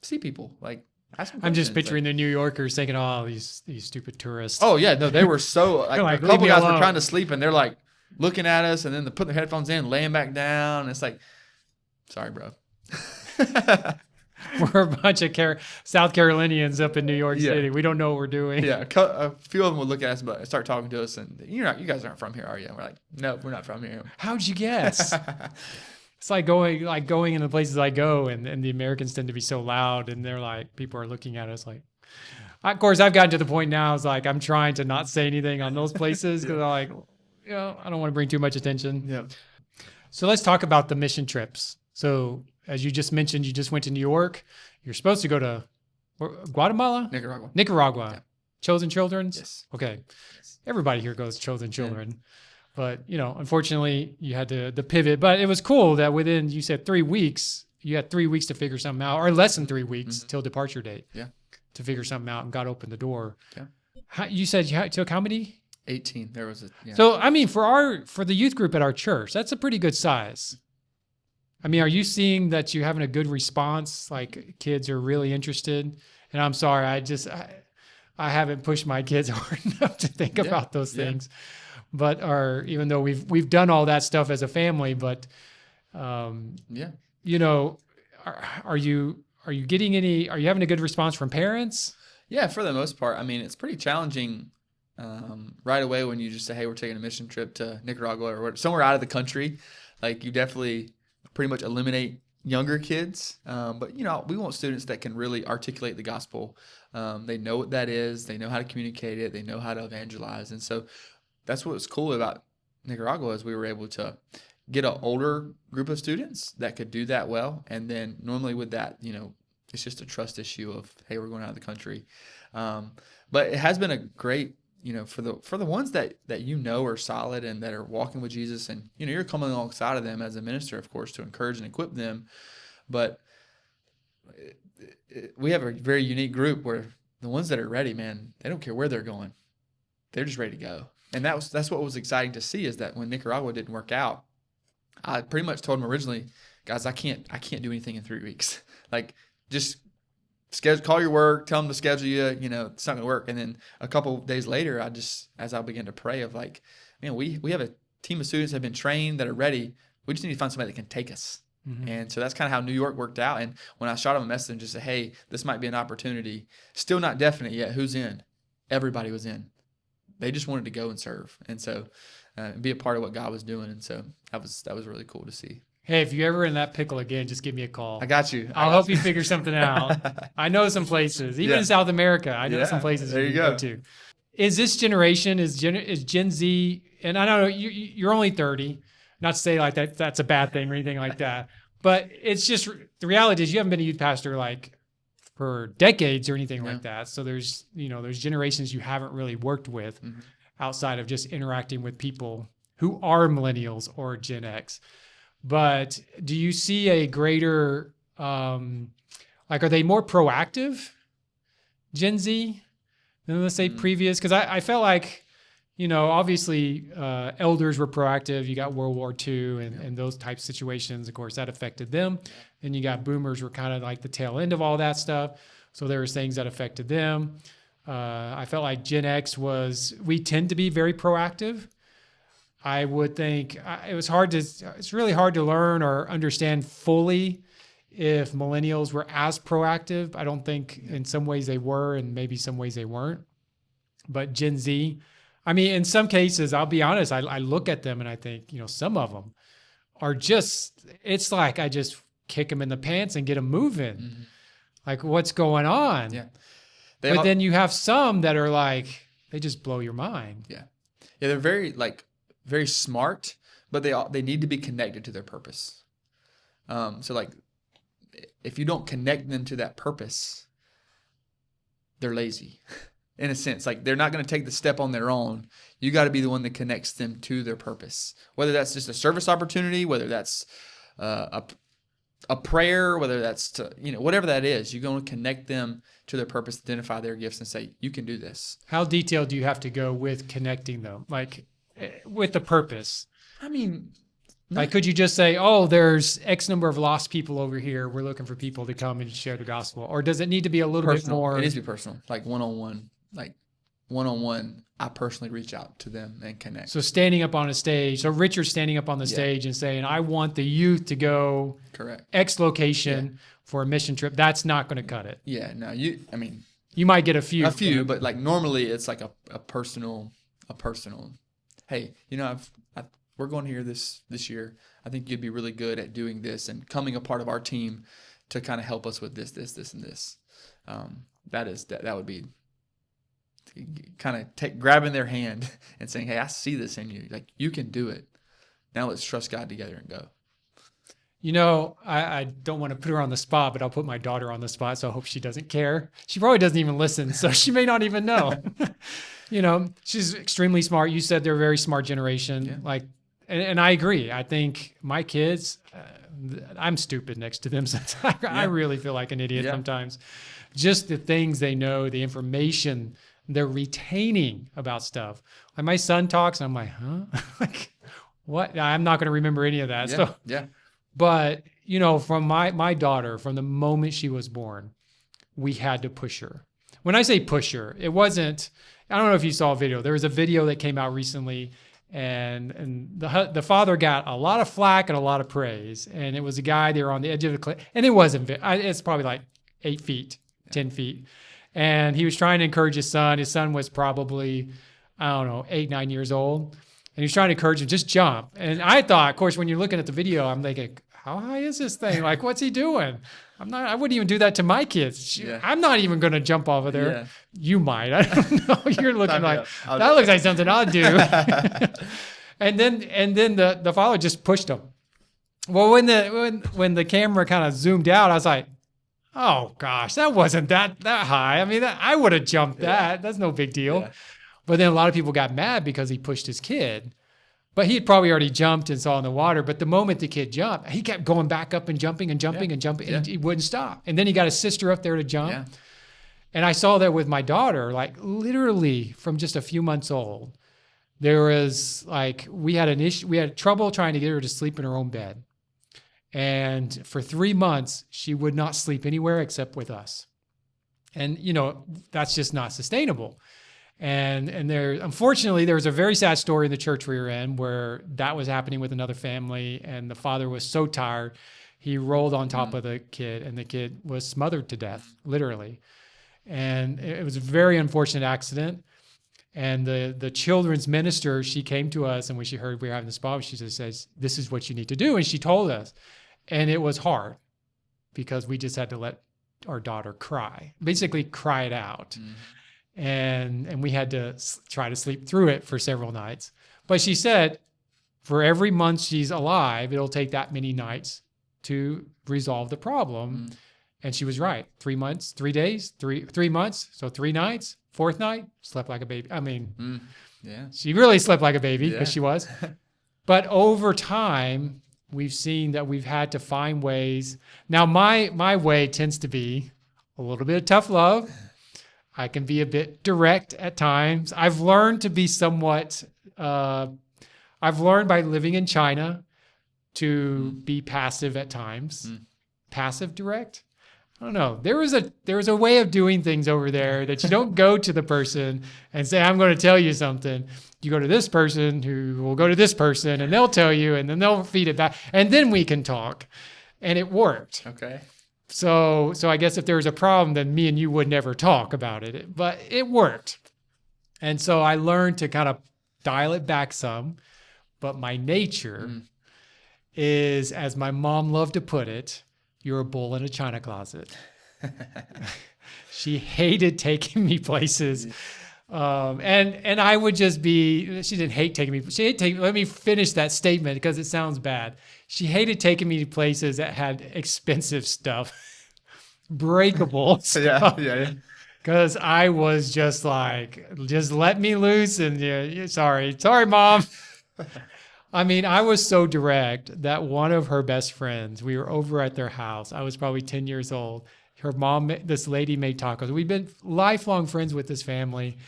see people, like, ask them questions. I'm just picturing the New Yorkers thinking, oh, these stupid tourists. Oh yeah, no, they were so like a couple guys were trying to sleep, and they're like looking at us, and then they put their headphones in, laying back down. And it's like, sorry, bro. We're a bunch of South Carolinians up in New York City. We don't know what we're doing. Yeah, a few of them would look at us, but start talking to us, and you guys aren't from here, are you? And we're like, no, we're not from here. How'd you guess? It's like going in the places I go, and the Americans tend to be so loud, and they're like, people are looking at us like. Of course, I've gotten to the point now. It's like I'm trying to not say anything on those places because I'm like, I don't want to bring too much attention. Yeah. So let's talk about the mission trips. So as you just mentioned, you just went to New York. You're supposed to go to Guatemala? Nicaragua. Yeah. Chosen Children's? Yes. Okay. Yes. Everybody here goes Chosen Children. Yeah. But, unfortunately, you had the pivot. But it was cool that within, you said 3 weeks, you had 3 weeks to figure something out, or less than 3 weeks till departure date. Yeah. To figure something out, and God opened the door. Yeah. You said you took how many? 18. There was a So I mean, for the youth group at our church, that's a pretty good size. I mean, are you seeing that you're having a good response? Like kids are really interested? And I'm sorry, I haven't pushed my kids hard enough to think about those things. But even though we've done all that stuff as a family, but you know, are you getting any? Are you having a good response from parents? Yeah, for the most part. I mean, it's pretty challenging right away when you just say, "Hey, we're taking a mission trip to Nicaragua or somewhere out of the country." Like you definitely pretty much eliminate younger kids, but we want students that can really articulate the gospel. They know what that is. They know how to communicate it. They know how to evangelize, and so that's what was cool about Nicaragua is we were able to get an older group of students that could do that well, and then normally with that, it's just a trust issue of, hey, we're going out of the country. But it has been a great, for the ones that are solid and that are walking with Jesus, and you're coming alongside of them as a minister, of course, to encourage and equip them. But we have a very unique group where the ones that are ready, man, they don't care where they're going. They're just ready to go. And that's what was exciting to see, is that when Nicaragua didn't work out, I pretty much told them originally, guys, I can't do anything in 3 weeks. Like, just call your work, tell them to schedule you, it's not going to work. And then a couple of days later, as I began to pray of like, man, we have a team of students that have been trained, that are ready. We just need to find somebody that can take us. Mm-hmm. And so that's kind of how New York worked out. And when I shot them a message and just said, hey, this might be an opportunity, still not definite yet, who's in? Everybody was in. They just wanted to go and serve. And so be a part of what God was doing. And so that was really cool to see. Hey, if you're ever in that pickle again, just give me a call. I got you. I'll help you figure something out. I know some places, even in South America. I know some places you can go to. Is this generation, is Gen Z, and I know you're only 30, not to say like that's a bad thing or anything like that, but it's just, the reality is you haven't been a youth pastor like for decades or anything like that. So there's generations you haven't really worked with outside of just interacting with people who are millennials or Gen X. But do you see a greater, are they more proactive, Gen Z, than let's say previous? Because I felt like, obviously elders were proactive. You got World War II and those type situations. Of course, that affected them. And you got boomers were kind of like the tail end of all that stuff. So there was things that affected them. I felt like Gen X we tend to be very proactive. I would think it's really hard to learn or understand fully if millennials were as proactive. I don't think in some ways they were, and maybe some ways they weren't. But Gen Z, I mean, in some cases, I'll be honest, I look at them and I think, some of them are it's like I just kick them in the pants and get them moving. Mm-hmm. Like, what's going on? Yeah. Then you have some that are like, they just blow your mind. Yeah. Yeah, they're very smart, but they need to be connected to their purpose. So like, if you don't connect them to that purpose, they're lazy. In a sense, like they're not going to take the step on their own. You got to be the one that connects them to their purpose. Whether that's just a service opportunity, whether that's a prayer, whether that's whatever that is, you're going to connect them to their purpose, identify their gifts, and say, you can do this. How detailed do you have to go with connecting them? Like, with the purpose? I mean, like, could you just say, oh, there's X number of lost people over here. We're looking for people to come and share the gospel. Or does it need to be a little personal. bit more? It needs to be personal, like one-on-one. Like one-on-one, I personally reach out to them and connect. So standing up on a stage. So Richard's standing up on the stage and saying, I want the youth to go X location for a mission trip. That's not going to cut it. Yeah, no, you might get a few. But like normally it's like a personal, hey, we're going here this year. I think you'd be really good at doing this and coming a part of our team to kind of help us with this, and this. That would be kind of grabbing their hand and saying, hey, I see this in you. Like, you can do it. Now let's trust God together and go. I don't want to put her on the spot, but I'll put my daughter on the spot, so I hope she doesn't care. She probably doesn't even listen, so she may not even know. She's extremely smart. You said they're a very smart generation. Yeah. And I agree. I think my kids, I'm stupid next to them sometimes. I really feel like an idiot sometimes. Just the things they know, the information They're retaining about stuff. Like my son talks, and I'm like, huh? Like, what? I'm not going to remember any of that. So, but from my daughter, from the moment she was born, we had to push her. When I say push her, it wasn't. I don't know if you saw a video. There was a video that came out recently, and the father got a lot of flack and a lot of praise. And it was a guy. They were on the edge of the cliff, and it wasn't. It's probably like 8 feet, 10 feet. And he was trying to encourage his son. His son was probably, I don't know, 8, 9 years old. And he was trying to encourage him, just jump. And I thought, of course, when you're looking at the video, I'm thinking, how high is this thing? Like, what's he doing? I wouldn't even do that to my kids. I'm not even going to jump over there. Yeah. You might. I don't know. You're looking like, that looks like something I'll do. And then the father just pushed him. Well, when the camera kind of zoomed out, I was like, oh gosh, that wasn't that high. I mean, I would have jumped that. That's no big deal. Yeah. But then a lot of people got mad because he pushed his kid. But he had probably already jumped and saw in the water. But the moment the kid jumped, he kept going back up and jumping and jumping and jumping. And he wouldn't stop. And then he got his sister up there to jump. Yeah. And I saw that with my daughter, like literally from just a few months old. There was like, we had trouble trying to get her to sleep in her own bed. And for 3 months, she would not sleep anywhere except with us. And, that's just not sustainable. And unfortunately, there was a very sad story in the church we were in where that was happening with another family. And the father was so tired, he rolled on top of the kid, and the kid was smothered to death, literally. And it was a very unfortunate accident. And the children's minister, she came to us, and when she heard we were having this problem, she just says, this is what you need to do. And she told us. And it was hard because we just had to let our daughter cry, basically cry it out. And we had to try to sleep through it for several nights. But she said, for every month she's alive, it'll take that many nights to resolve the problem. And she was right. 3 months, 3 days, 3 months. So 3 nights, 4th night, slept like a baby. I mean, she really slept like a baby because she was. But over time, we've seen that we've had to find ways. Now, my way tends to be a little bit of tough love. I can be a bit direct at times. I've learned to be somewhat, I've learned by living in China to be passive at times. Passive direct? I don't know. There was a way of doing things over there that you don't go to the person and say, I'm going to tell you something. You go to this person who will go to this person and they'll tell you and then they'll feed it back and then we can talk. And it worked. Okay. So I guess if there was a problem, then me and you would never talk about it. But it worked. And so I learned to kind of dial it back some. But my nature is, as my mom loved to put it, you're a bull in a china closet. She hated taking me places. And I would just be, she didn't hate taking me. Let me finish that statement because it sounds bad. She hated taking me to places that had expensive stuff, breakable stuff. Because I was just like, just let me loose and sorry, Mom. I mean, I was so direct that one of her best friends, we were over at their house. I was probably 10 years old. Her mom, this lady made tacos. We've been lifelong friends with this family.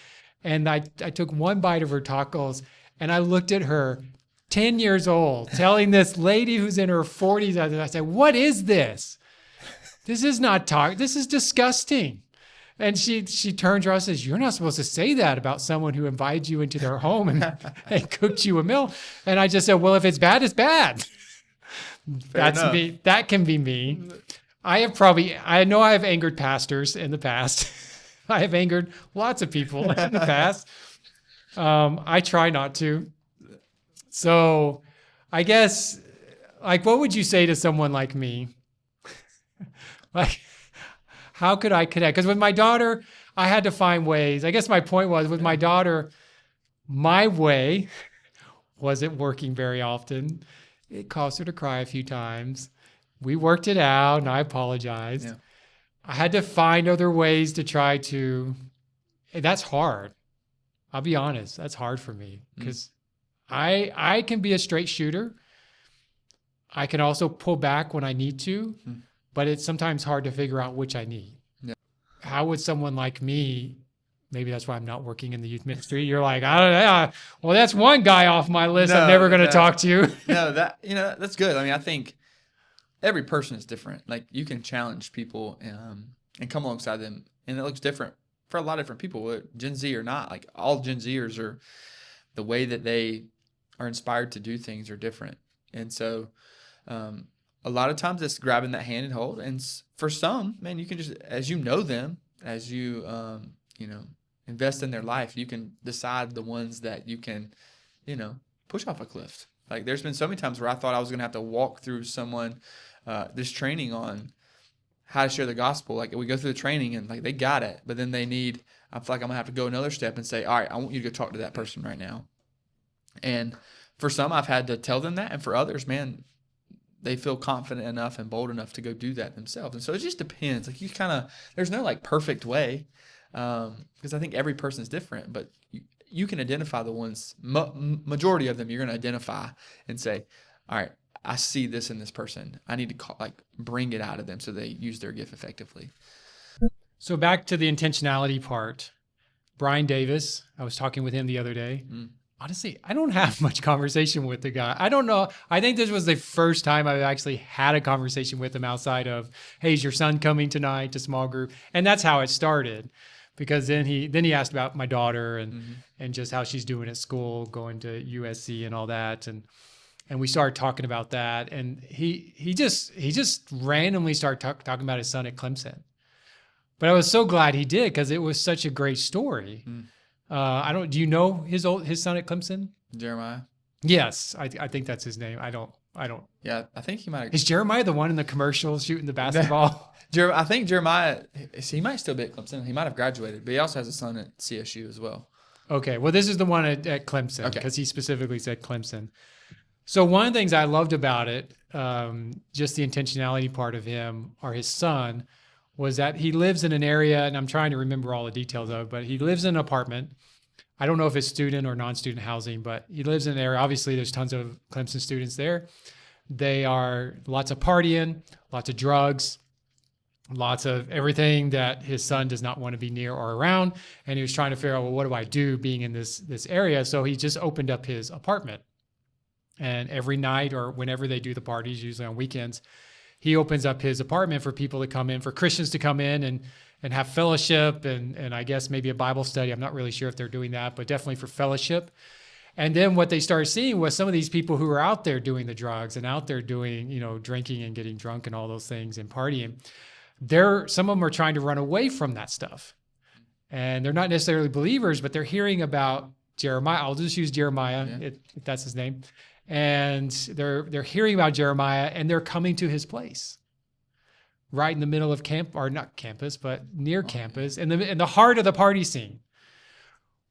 And I took one bite of her tacos and I looked at her, 10 years old, telling this lady who's in her 40s, I said, what is this? This is not taco. This is disgusting. And she turns around and says, you're not supposed to say that about someone who invited you into their home and cooked you a meal. And I just said, well, if it's bad, it's bad. That's me. That can be me. I know I have angered pastors in the past. I have angered lots of people in the past. I try not to. So I guess, like, what would you say to someone like me? Like, how could I connect? Because with my daughter, I had to find ways. I guess my point was with my daughter, my way wasn't working very often. It caused her to cry a few times. We worked it out and I apologized. Yeah. I had to find other ways to try to, that's hard. I'll be honest. That's hard for me because I can be a straight shooter. I can also pull back when I need to, but it's sometimes hard to figure out which I need. Yeah. How would someone like me maybe that's why I'm not working in the youth ministry. You're like, I don't know. Well, that's one guy off my list I'm never going to talk to. No, that's good. I mean, I think every person is different. Like you can challenge people and come alongside them, and it looks different for a lot of different people, Gen Z or not. Like all Gen Zers are, the way that they are inspired to do things are different, and so a lot of times it's grabbing that hand and hold. And for some, man, you can just, as you know them, as you invest in their life, you can decide the ones that you can, push off a cliff. Like there's been so many times where I thought I was going to have to walk through someone this training on how to share the gospel. Like we go through the training and like they got it, but then I feel like I'm gonna have to go another step and say, all right, I want you to go talk to that person right now. And for some, I've had to tell them that, and for others, man, they feel confident enough and bold enough to go do that themselves. And so it just depends. Like there's no like perfect way, because I think every person is different, but you can identify the ones, majority of them you're going to identify and say, all right, I see this in this person. I need to bring it out of them so they use their gift effectively. So back to the intentionality part, Brian Davis, I was talking with him the other day. Honestly, I don't have much conversation with the guy. I don't know. I think this was the first time I've actually had a conversation with him outside of, hey, is your son coming tonight to small group? And that's how it started. Because then he asked about my daughter and just how she's doing at school, going to USC and all that. And we started talking about that. And he just randomly started talking about his son at Clemson. But I was so glad he did, because it was such a great story. Do you know his son at Clemson? Jeremiah? Yes, I think that's his name. I don't. Yeah, I think he might have. Is Jeremiah the one in the commercial shooting the basketball? I think Jeremiah, he might still be at Clemson. He might have graduated, but he also has a son at CSU as well. Okay, well, this is the one at Clemson, because he specifically said Clemson. So one of the things I loved about it, just the intentionality part of him, or his son, was that he lives in an area, and I'm trying to remember all the details of it, but he lives in an apartment. I don't know if it's student or non-student housing, but he lives in an area. Obviously, there's tons of Clemson students there. They are lots of partying, lots of drugs, lots of everything that his son does not want to be near or around. And he was trying to figure out, well, what do I do being in this area? So he just opened up his apartment. And every night, or whenever they do the parties, usually on weekends, he opens up his apartment for people to come in, for Christians to come in and have fellowship and I guess maybe a Bible study. I'm not really sure if they're doing that, but definitely for fellowship. And then what they started seeing was some of these people who were out there doing the drugs and out there doing, drinking and getting drunk and all those things and partying. Some of them are trying to run away from that stuff. And they're not necessarily believers, but they're hearing about Jeremiah. I'll just use Jeremiah, if that's his name. And they're hearing about Jeremiah, and they're coming to his place, right in the middle of not campus, but near campus, in the heart of the party scene,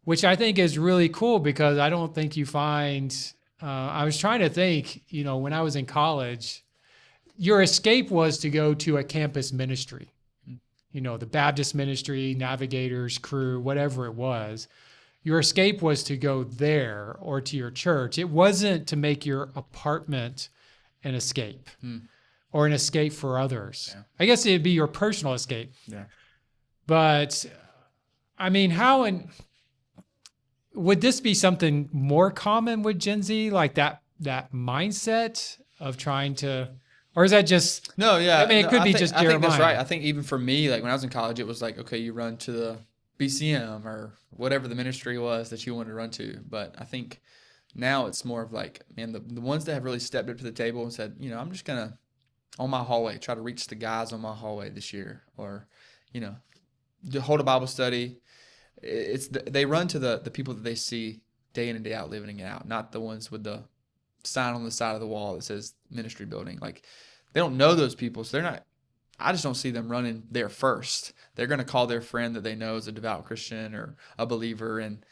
which I think is really cool, because I don't think you find. I was trying to think, when I was in college, your escape was to go to a campus ministry, the Baptist ministry, Navigators, Crew, whatever it was. Your escape was to go there or to your church. It wasn't to make your apartment an escape or an escape for others. Yeah. I guess it'd be your personal escape. Yeah. But I mean, would this be something more common with Gen Z, like that mindset of trying to, or is that just? No, yeah. I mean, it could be just Jeremiah. I think that's right. I think even for me, like when I was in college, it was like, okay, you run to the BCM or whatever the ministry was that you wanted to run to. But I think now it's more of like, man, the ones that have really stepped up to the table and said, I'm just going to, on my hallway, try to reach the guys on my hallway this year, or, to hold a Bible study. They run to the people that they see day in and day out living it out, not the ones with the sign on the side of the wall that says ministry building. Like they don't know those people, so they're not. I just don't see them running there first. They're going to call their friend that they know is a devout Christian or a believer and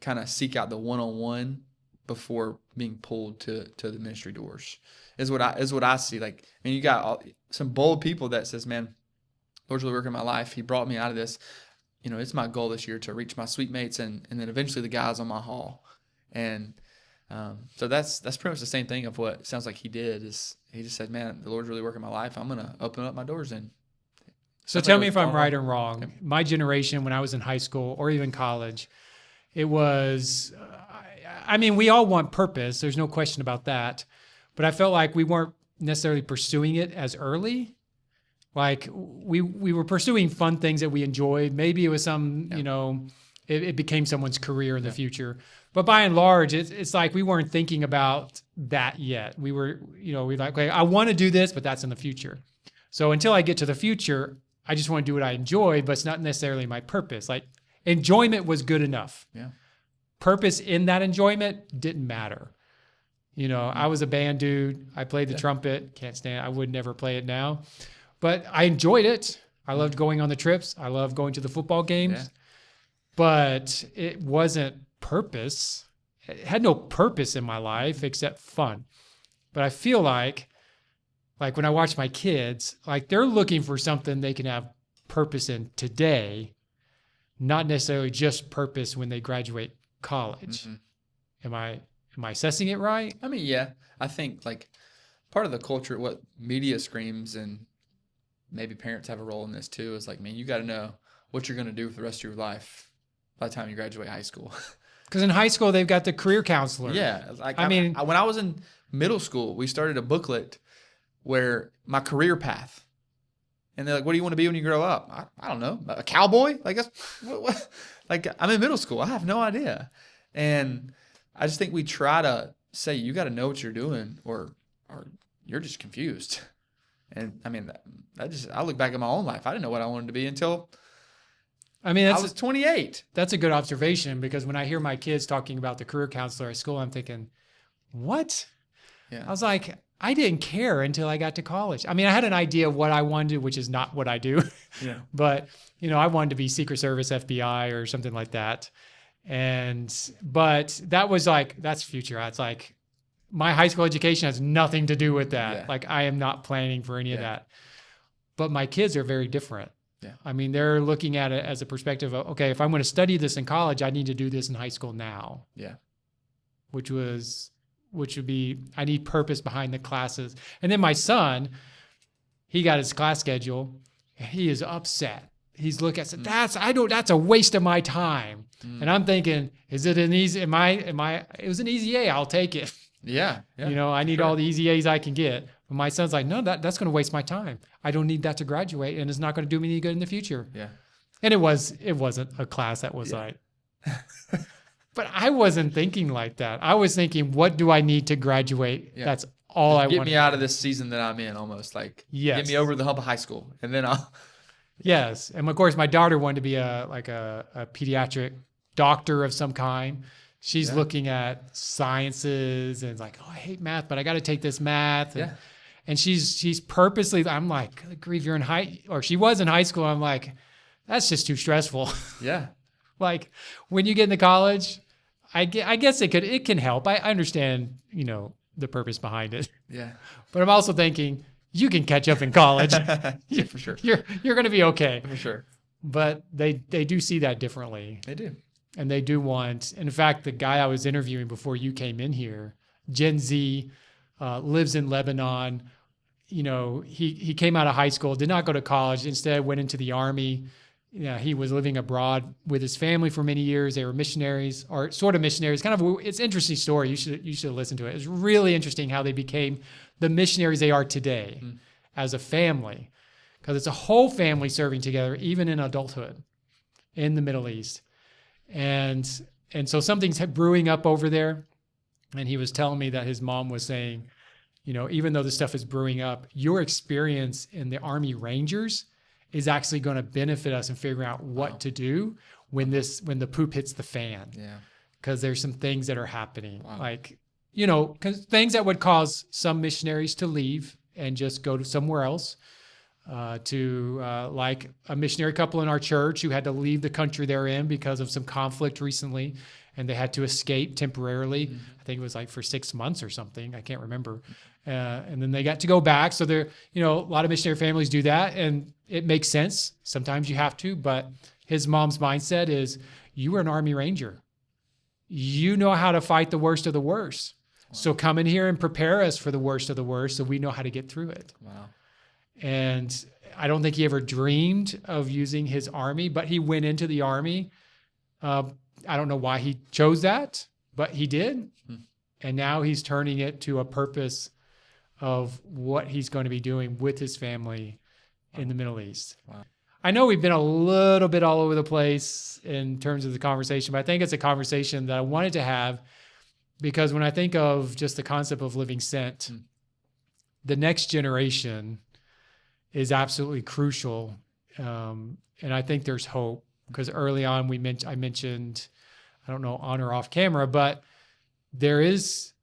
kind of seek out the one-on-one before being pulled to the ministry doors. Is what I see. Like, I mean, you got some bold people that says, man, Lord's really working in my life. He brought me out of this. It's my goal this year to reach my suite mates and then eventually the guys on my hall. And so that's pretty much the same thing of what it sounds like he did. Is he just said, man, the Lord's really working in my life. I'm going to open up my doors and So Sounds tell like me it if was I'm going right wrong. or wrong. Okay. My generation, when I was in high school or even college, it was, I mean, we all want purpose. There's no question about that. But I felt like we weren't necessarily pursuing it as early. Like we were pursuing fun things that we enjoyed. Maybe it was some, Yeah. you know, it became someone's career in the Yeah. future. But by and large, it's like we weren't thinking about that yet. We were, you know, we like, okay, I want to do this, but that's in the future. So until I get to the future, I just want to do what I enjoy, but it's not necessarily my purpose. Like enjoyment was good enough. Yeah. Purpose in that enjoyment didn't matter. You know, I was a band dude. I played the trumpet. Can't stand it. I would never play it now. But I enjoyed it. I loved going on the trips. I loved going to the football games. Yeah. But it wasn't purpose. It had no purpose in my life except fun. But I feel like when I watch my kids, like they're looking for something they can have purpose in today, not necessarily just purpose when they graduate college. Mm-hmm. Am I assessing it right? I mean, yeah, I think like part of the culture, what media screams, and maybe parents have a role in this too, is like, man, you got to know what you're going to do for the rest of your life by the time you graduate high school. Because in high school, they've got the career counselor. Yeah. Like, I mean, when I was in middle school, we started a booklet where my career path, and they're like, what do you want to be when you grow up? I don't know. A cowboy? Like, that's what? Like, I'm in middle school. I have no idea. And I just think we try to say, you got to know what you're doing or you're just confused. And I mean, I look back at my own life. I didn't know what I wanted to be until I was 28. That's a good observation, because when I hear my kids talking about the career counselor at school, I'm thinking, what? Yeah. I was like, I didn't care until I got to college. I mean, I had an idea of what I wanted to do, which is not what I do. Yeah. But, you know, I wanted to be Secret Service, FBI, or something like that. But that was like, that's future. It's like, my high school education has nothing to do with that. Yeah. Like, I am not planning for any of Yeah. that. But my kids are very different. Yeah. I mean, they're looking at it as a perspective of, okay, if I'm going to study this in college, I need to do this in high school now. Yeah. Which would be, I need purpose behind the classes. And then my son, he got his class schedule. He is upset. He's looking at, that's a waste of my time. And I'm thinking, is it an easy, it was an easy A, I'll take it. Yeah. You know, I need all the easy A's I can get. But my son's like, no, that's going to waste my time. I don't need that to graduate, and it's not going to do me any good in the future. Yeah. And it wasn't a class that was like, but I wasn't thinking like that. I was thinking, what do I need to graduate? Yeah. That's all I want. Get me out of this season that I'm in, almost like, Yes. get me over the hump of high school, and then I'll. Yes. And of course, my daughter wanted to be a pediatric doctor of some kind. She's looking at sciences and it's like, oh, I hate math, but I got to take this math. And she's purposely, I'm like, good grief, you're she was in high school. I'm like, that's just too stressful. Yeah. Like when you get into college, I guess it can help. I understand, you know, the purpose behind it. Yeah. But I'm also thinking you can catch up in college. Yeah, for sure. You're going to be okay. For sure. But they do see that differently. They do. And they do want, in fact, the guy I was interviewing before you came in here, Gen Z, lives in Lebanon. You know, he came out of high school, did not go to college, instead went into the army. Yeah, he was living abroad with his family for many years. They were missionaries, or sort of missionaries. It's an interesting story. You should listen to it. It's really interesting how they became the missionaries they are today as a family, because it's a whole family serving together, even in adulthood, in the Middle East. And so something's brewing up over there. And he was telling me that his mom was saying, you know, even though this stuff is brewing up, your experience in the Army Rangers is actually going to benefit us in figuring out what to do when the poop hits the fan. Yeah. Because there's some things that are happening, like, you know, because things that would cause some missionaries to leave and just go to somewhere else. Like a missionary couple in our church who had to leave the country they're in because of some conflict recently, and they had to escape temporarily. I think it was like for 6 months or something. I can't remember. And then they got to go back. So there, you know, a lot of missionary families do that, and it makes sense. Sometimes you have to, but his mom's mindset is, you were an Army Ranger. You know how to fight the worst of the worst. Wow. So come in here and prepare us for the worst of the worst so we know how to get through it. Wow. And I don't think he ever dreamed of using his army, but he went into the army. Uh, I don't know why he chose that, but he did. And now he's turning it to a purpose of what he's going to be doing with his family in the Middle East. Wow. I know we've been a little bit all over the place in terms of the conversation, but I think it's a conversation that I wanted to have because when I think of just the concept of living sent, the next generation is absolutely crucial. And I think there's hope because early on I mentioned, I don't know, on or off camera, but there is,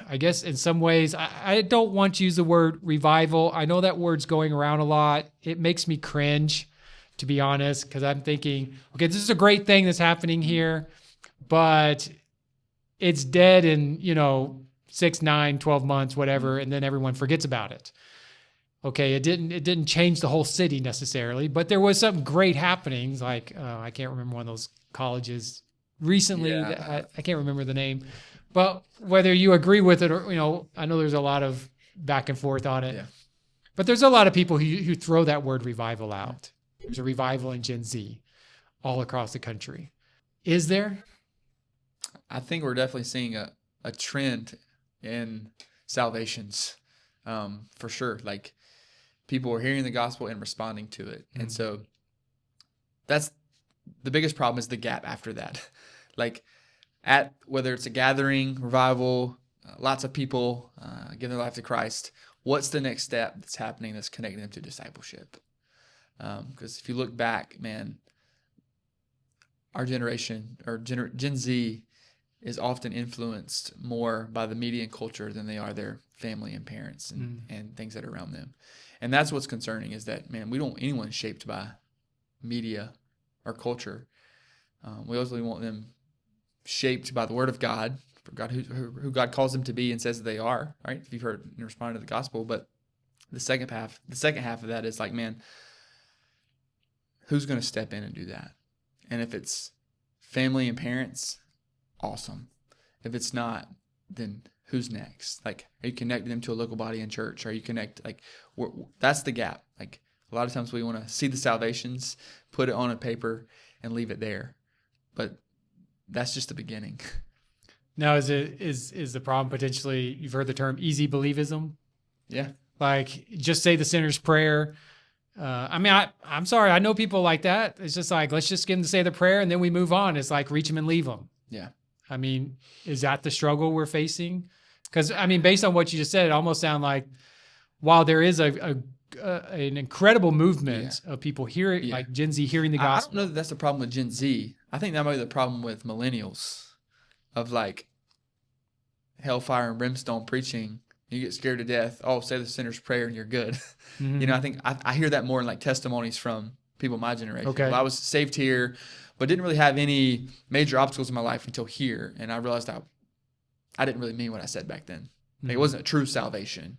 I guess in some ways, I don't want to use the word revival. I know that word's going around a lot. It makes me cringe, to be honest, because I'm thinking, okay, this is a great thing that's happening here, but it's dead in, 6, 9, 12 months, whatever, and then everyone forgets about it. Okay, it didn't change the whole city necessarily, but there was some great happenings. Like I can't remember one of those colleges recently. Yeah. I can't remember the name, but whether you agree with it or I know there's a lot of back and forth on it. Yeah. But there's a lot of people who throw that word revival out. There's a revival in Gen Z all across the country. Is there? I think we're definitely seeing a trend in salvations, for sure. Like people are hearing the gospel and responding to it. And so that's the biggest problem is the gap after that. Like whether it's a gathering, revival, lots of people give their life to Christ, what's the next step that's happening that's connecting them to discipleship? Because if you look back, man, our generation or Gen Z is often influenced more by the media and culture than they are their family and parents and things that are around them. And that's what's concerning is that, man, we don't want anyone shaped by media or culture. We also want them shaped by the word of God, for God who God calls them to be and says that they are, right? If you've heard and responded to the gospel. But the second half of that is like, man, who's going to step in and do that? And if it's family and parents, awesome. If it's not, then who's next? Like, are you connecting them to a local body in church? Are you that's the gap. Like a lot of times we want to see the salvations, put it on a paper and leave it there. But that's just the beginning. Now, is the problem potentially, you've heard the term easy believism? Yeah. Like just say the sinner's prayer. I'm sorry. I know people like that. It's just like, let's just get them to say the prayer and then we move on. It's like reach them and leave them. Yeah. I mean, is that the struggle we're facing? Because based on what you just said, it almost sounds like while there is an incredible movement of people hearing, like Gen Z hearing the gospel. I don't know that that's the problem with Gen Z. I think that might be the problem with millennials of like hellfire and brimstone preaching. You get scared to death. Oh, say the sinner's prayer and you're good. Mm-hmm. I think I hear that more in like testimonies from people my generation. Okay. Well, I was saved here, but didn't really have any major obstacles in my life until here. And I realized I didn't really mean what I said back then. Like, it wasn't a true salvation.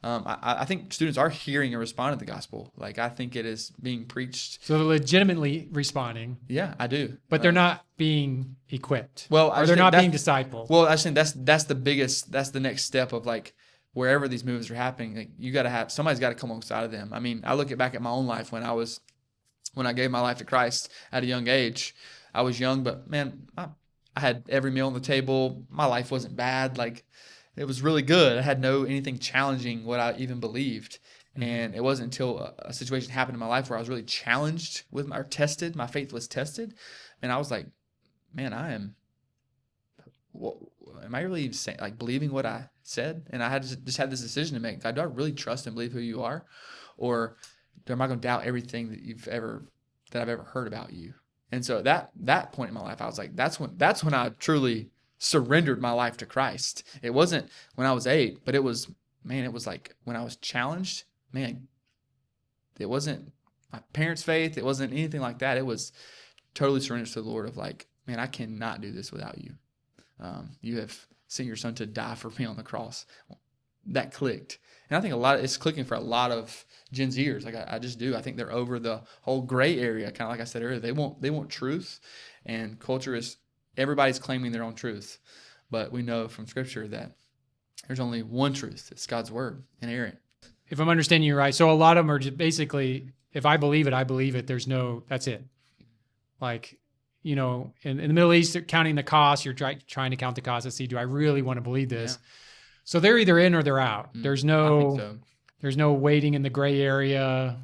I think students are hearing and responding to the gospel. Like, I think it is being preached. So they're legitimately responding. Yeah, I do. But they're not being equipped. Well, or they're not being discipled. Well, I think that's the next step of like wherever these moves are happening. Like, you got to have somebody's got to come alongside of them. I mean, I look back at my own life when I gave my life to Christ at a young age. I was young, but man, I had every meal on the table. My life wasn't bad. Like, it was really good. I had anything challenging what I even believed. And it wasn't until a situation happened in my life where I was really challenged tested. My faith was tested. And I was like, man, am I really believing what I said? And I had to just had this decision to make. God, do I really trust and believe who you are? Or am I going to doubt everything that I've ever heard about you? And so that point in my life, I was like, that's when I truly surrendered my life to Christ. It wasn't when I was 8, but it was like when I was challenged, man, it wasn't my parents' faith. It wasn't anything like that. It was totally surrendered to the Lord of like, man, I cannot do this without you. You have sent your son to die for me on the cross. That clicked. And I think it's clicking for a lot of Gen Zers. Like I just do. I think they're over the whole gray area. Kind of like I said earlier, they want truth, and culture is everybody's claiming their own truth. But we know from Scripture that there's only one truth. It's God's word, inerrant. if I'm understanding you right, so a lot of them are just basically, if I believe it, I believe it. That's it. Like, in the Middle East, they're counting the cost. You're trying to count the cost to see, do I really want to believe this? Yeah. So they're either in or they're out. There's no waiting in the gray area.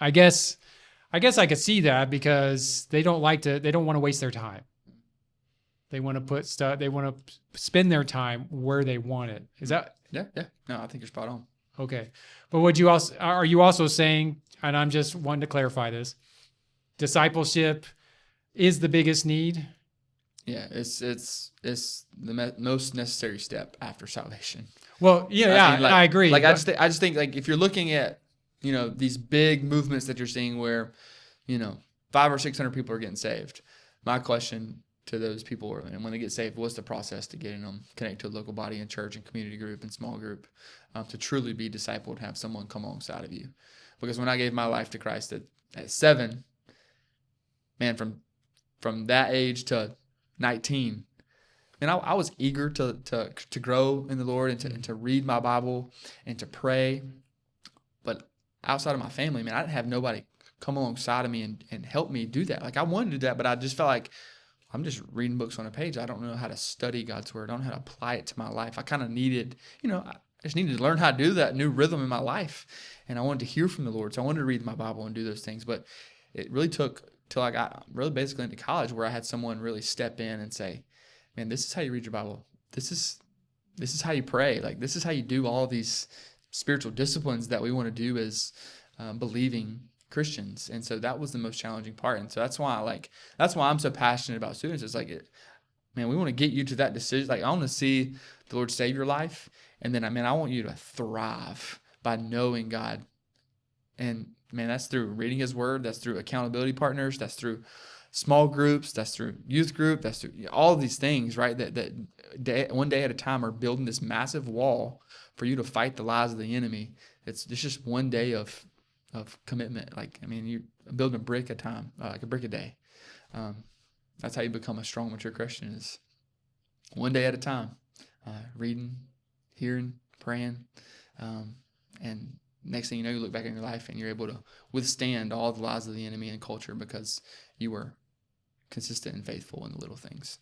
I guess I could see that because they don't want to waste their time. They want to spend their time where they want it. Is that? Yeah. No, I think you're spot on. Okay. But are you also saying, and I'm just wanting to clarify this, discipleship is the biggest need? Yeah, it's the most necessary step after salvation. Well, I agree. Like, I just think like if you're looking at, these big movements that you're seeing where, 500 or 600 people are getting saved. My question to those people, and when they get saved, what's the process to getting them connected to a local body and church and community group and small group to truly be discipled, have someone come alongside of you? Because when I gave my life to Christ at 7, man, from that age to 19, and I was eager to grow in the Lord and to read my Bible and to pray. But outside of my family, man, I didn't have nobody come alongside of me and help me do that. Like, I wanted to do that, but I just felt like I'm just reading books on a page. I don't know how to study God's word. I don't know how to apply it to my life. I kind of needed, I just needed to learn how to do that new rhythm in my life. And I wanted to hear from the Lord. So I wanted to read my Bible and do those things. But it really took till I got really basically into college where I had someone really step in and say, man, this is how you read your Bible. This is how you pray. Like, this is how you do all these spiritual disciplines that we want to do as believing Christians. And so that was the most challenging part. And so that's why I'm so passionate about students. It's like, man, we want to get you to that decision. Like, I want to see the Lord save your life. And then, I want you to thrive by knowing God. And man, that's through reading his word. That's through accountability partners. That's through small groups. That's through youth group. That's through all of these things, right? That one day at a time are building this massive wall for you to fight the lies of the enemy. It's just one day of commitment. You're building a brick at a time, like a brick a day. That's how you become a strong, mature Christian, is one day at a time, reading, hearing, praying, and next thing you know, you look back in your life and you're able to withstand all the lies of the enemy and culture because you were consistent and faithful in the little things.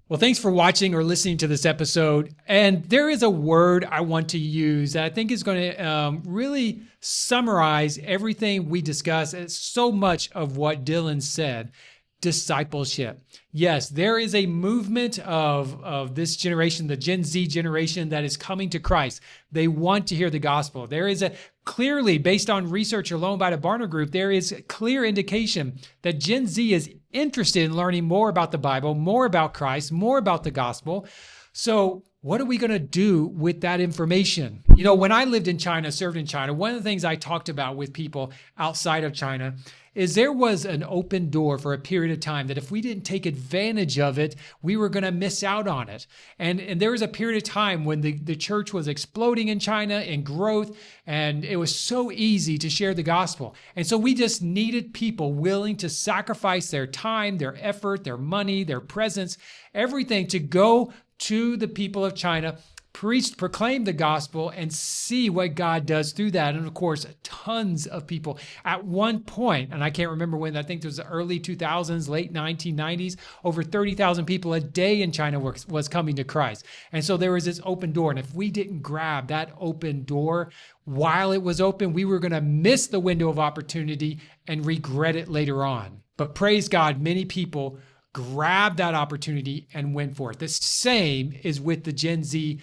Well, thanks for watching or listening to this episode. And there is a word I want to use that I think is going to really summarize everything we discussed. It's so much of what Dillon said. Discipleship. Yes, there is a movement of this generation, the Gen Z generation, that is coming to Christ. They want to hear the gospel. There is clearly, based on research alone by the Barna Group, there is clear indication that Gen Z is interested in learning more about the Bible, more about Christ, more about the gospel. So what are we going to do with that information? When I lived in China, served in China, one of the things I talked about with people outside of China is there was an open door for a period of time that if we didn't take advantage of it, we were going to miss out on it. And there was a period of time when the church was exploding in China in growth, and it was so easy to share the gospel. And so we just needed people willing to sacrifice their time, their effort, their money, their presence, everything to go to the people of China, proclaim the gospel, and see what God does through that. And of course, tons of people. At one point, and I can't remember when, I think it was the early 2000s, late 1990s, over 30,000 people a day in China was coming to Christ. And so there was this open door. And if we didn't grab that open door while it was open, we were going to miss the window of opportunity and regret it later on. But praise God, many people grabbed that opportunity and went for it. The same is with the Gen Z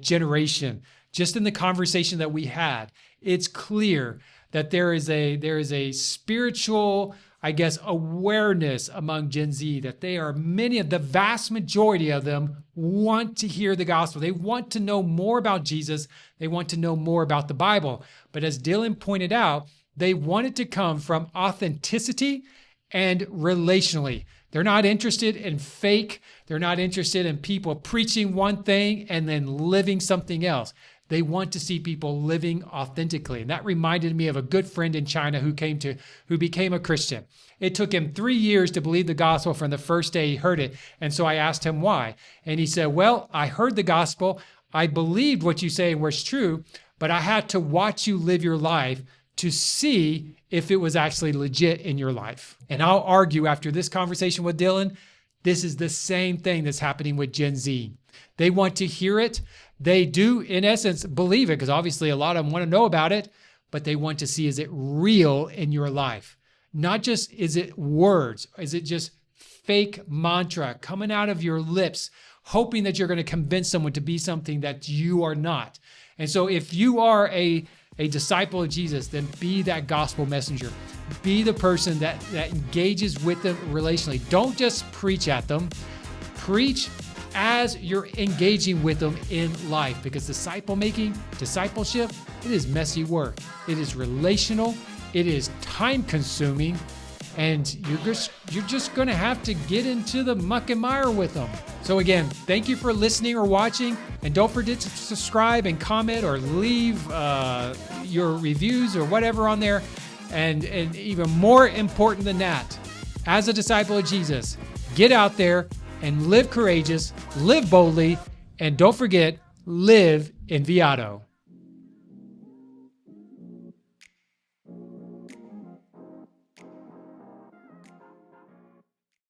generation. Just in the conversation that we had, it's clear that there is a spiritual, awareness among Gen Z that the vast majority of them want to hear the gospel. They want to know more about Jesus. They want to know more about the Bible. But as Dillon pointed out, they want it to come from authenticity and relationally. They're not interested in fake. They're not interested in people preaching one thing and then living something else. They want to see people living authentically. And that reminded me of a good friend in China who became a Christian. It took him 3 years to believe the gospel from the first day he heard it. And so I asked him why. And he said, well, I heard the gospel. I believed what you say was true, but I had to watch you live your life to see if it was actually legit in your life. And I'll argue after this conversation with Dillon, this is the same thing that's happening with Gen Z. They want to hear it. They do, in essence, believe it, because obviously a lot of them want to know about it, but they want to see, is it real in your life? Not just, is it words? Is it just fake mantra coming out of your lips, hoping that you're going to convince someone to be something that you are not? And so if you are a disciple of Jesus, then be that gospel messenger. Be the person that engages with them relationally. Don't just preach at them. Preach as you're engaging with them in life, because discipleship, it is messy work. It is relational. It is time consuming. And you're just going to have to get into the muck and mire with them. So again, thank you for listening or watching. And don't forget to subscribe and comment or leave your reviews or whatever on there. And even more important than that, as a disciple of Jesus, get out there and live courageous, live boldly, and don't forget, live Enviado.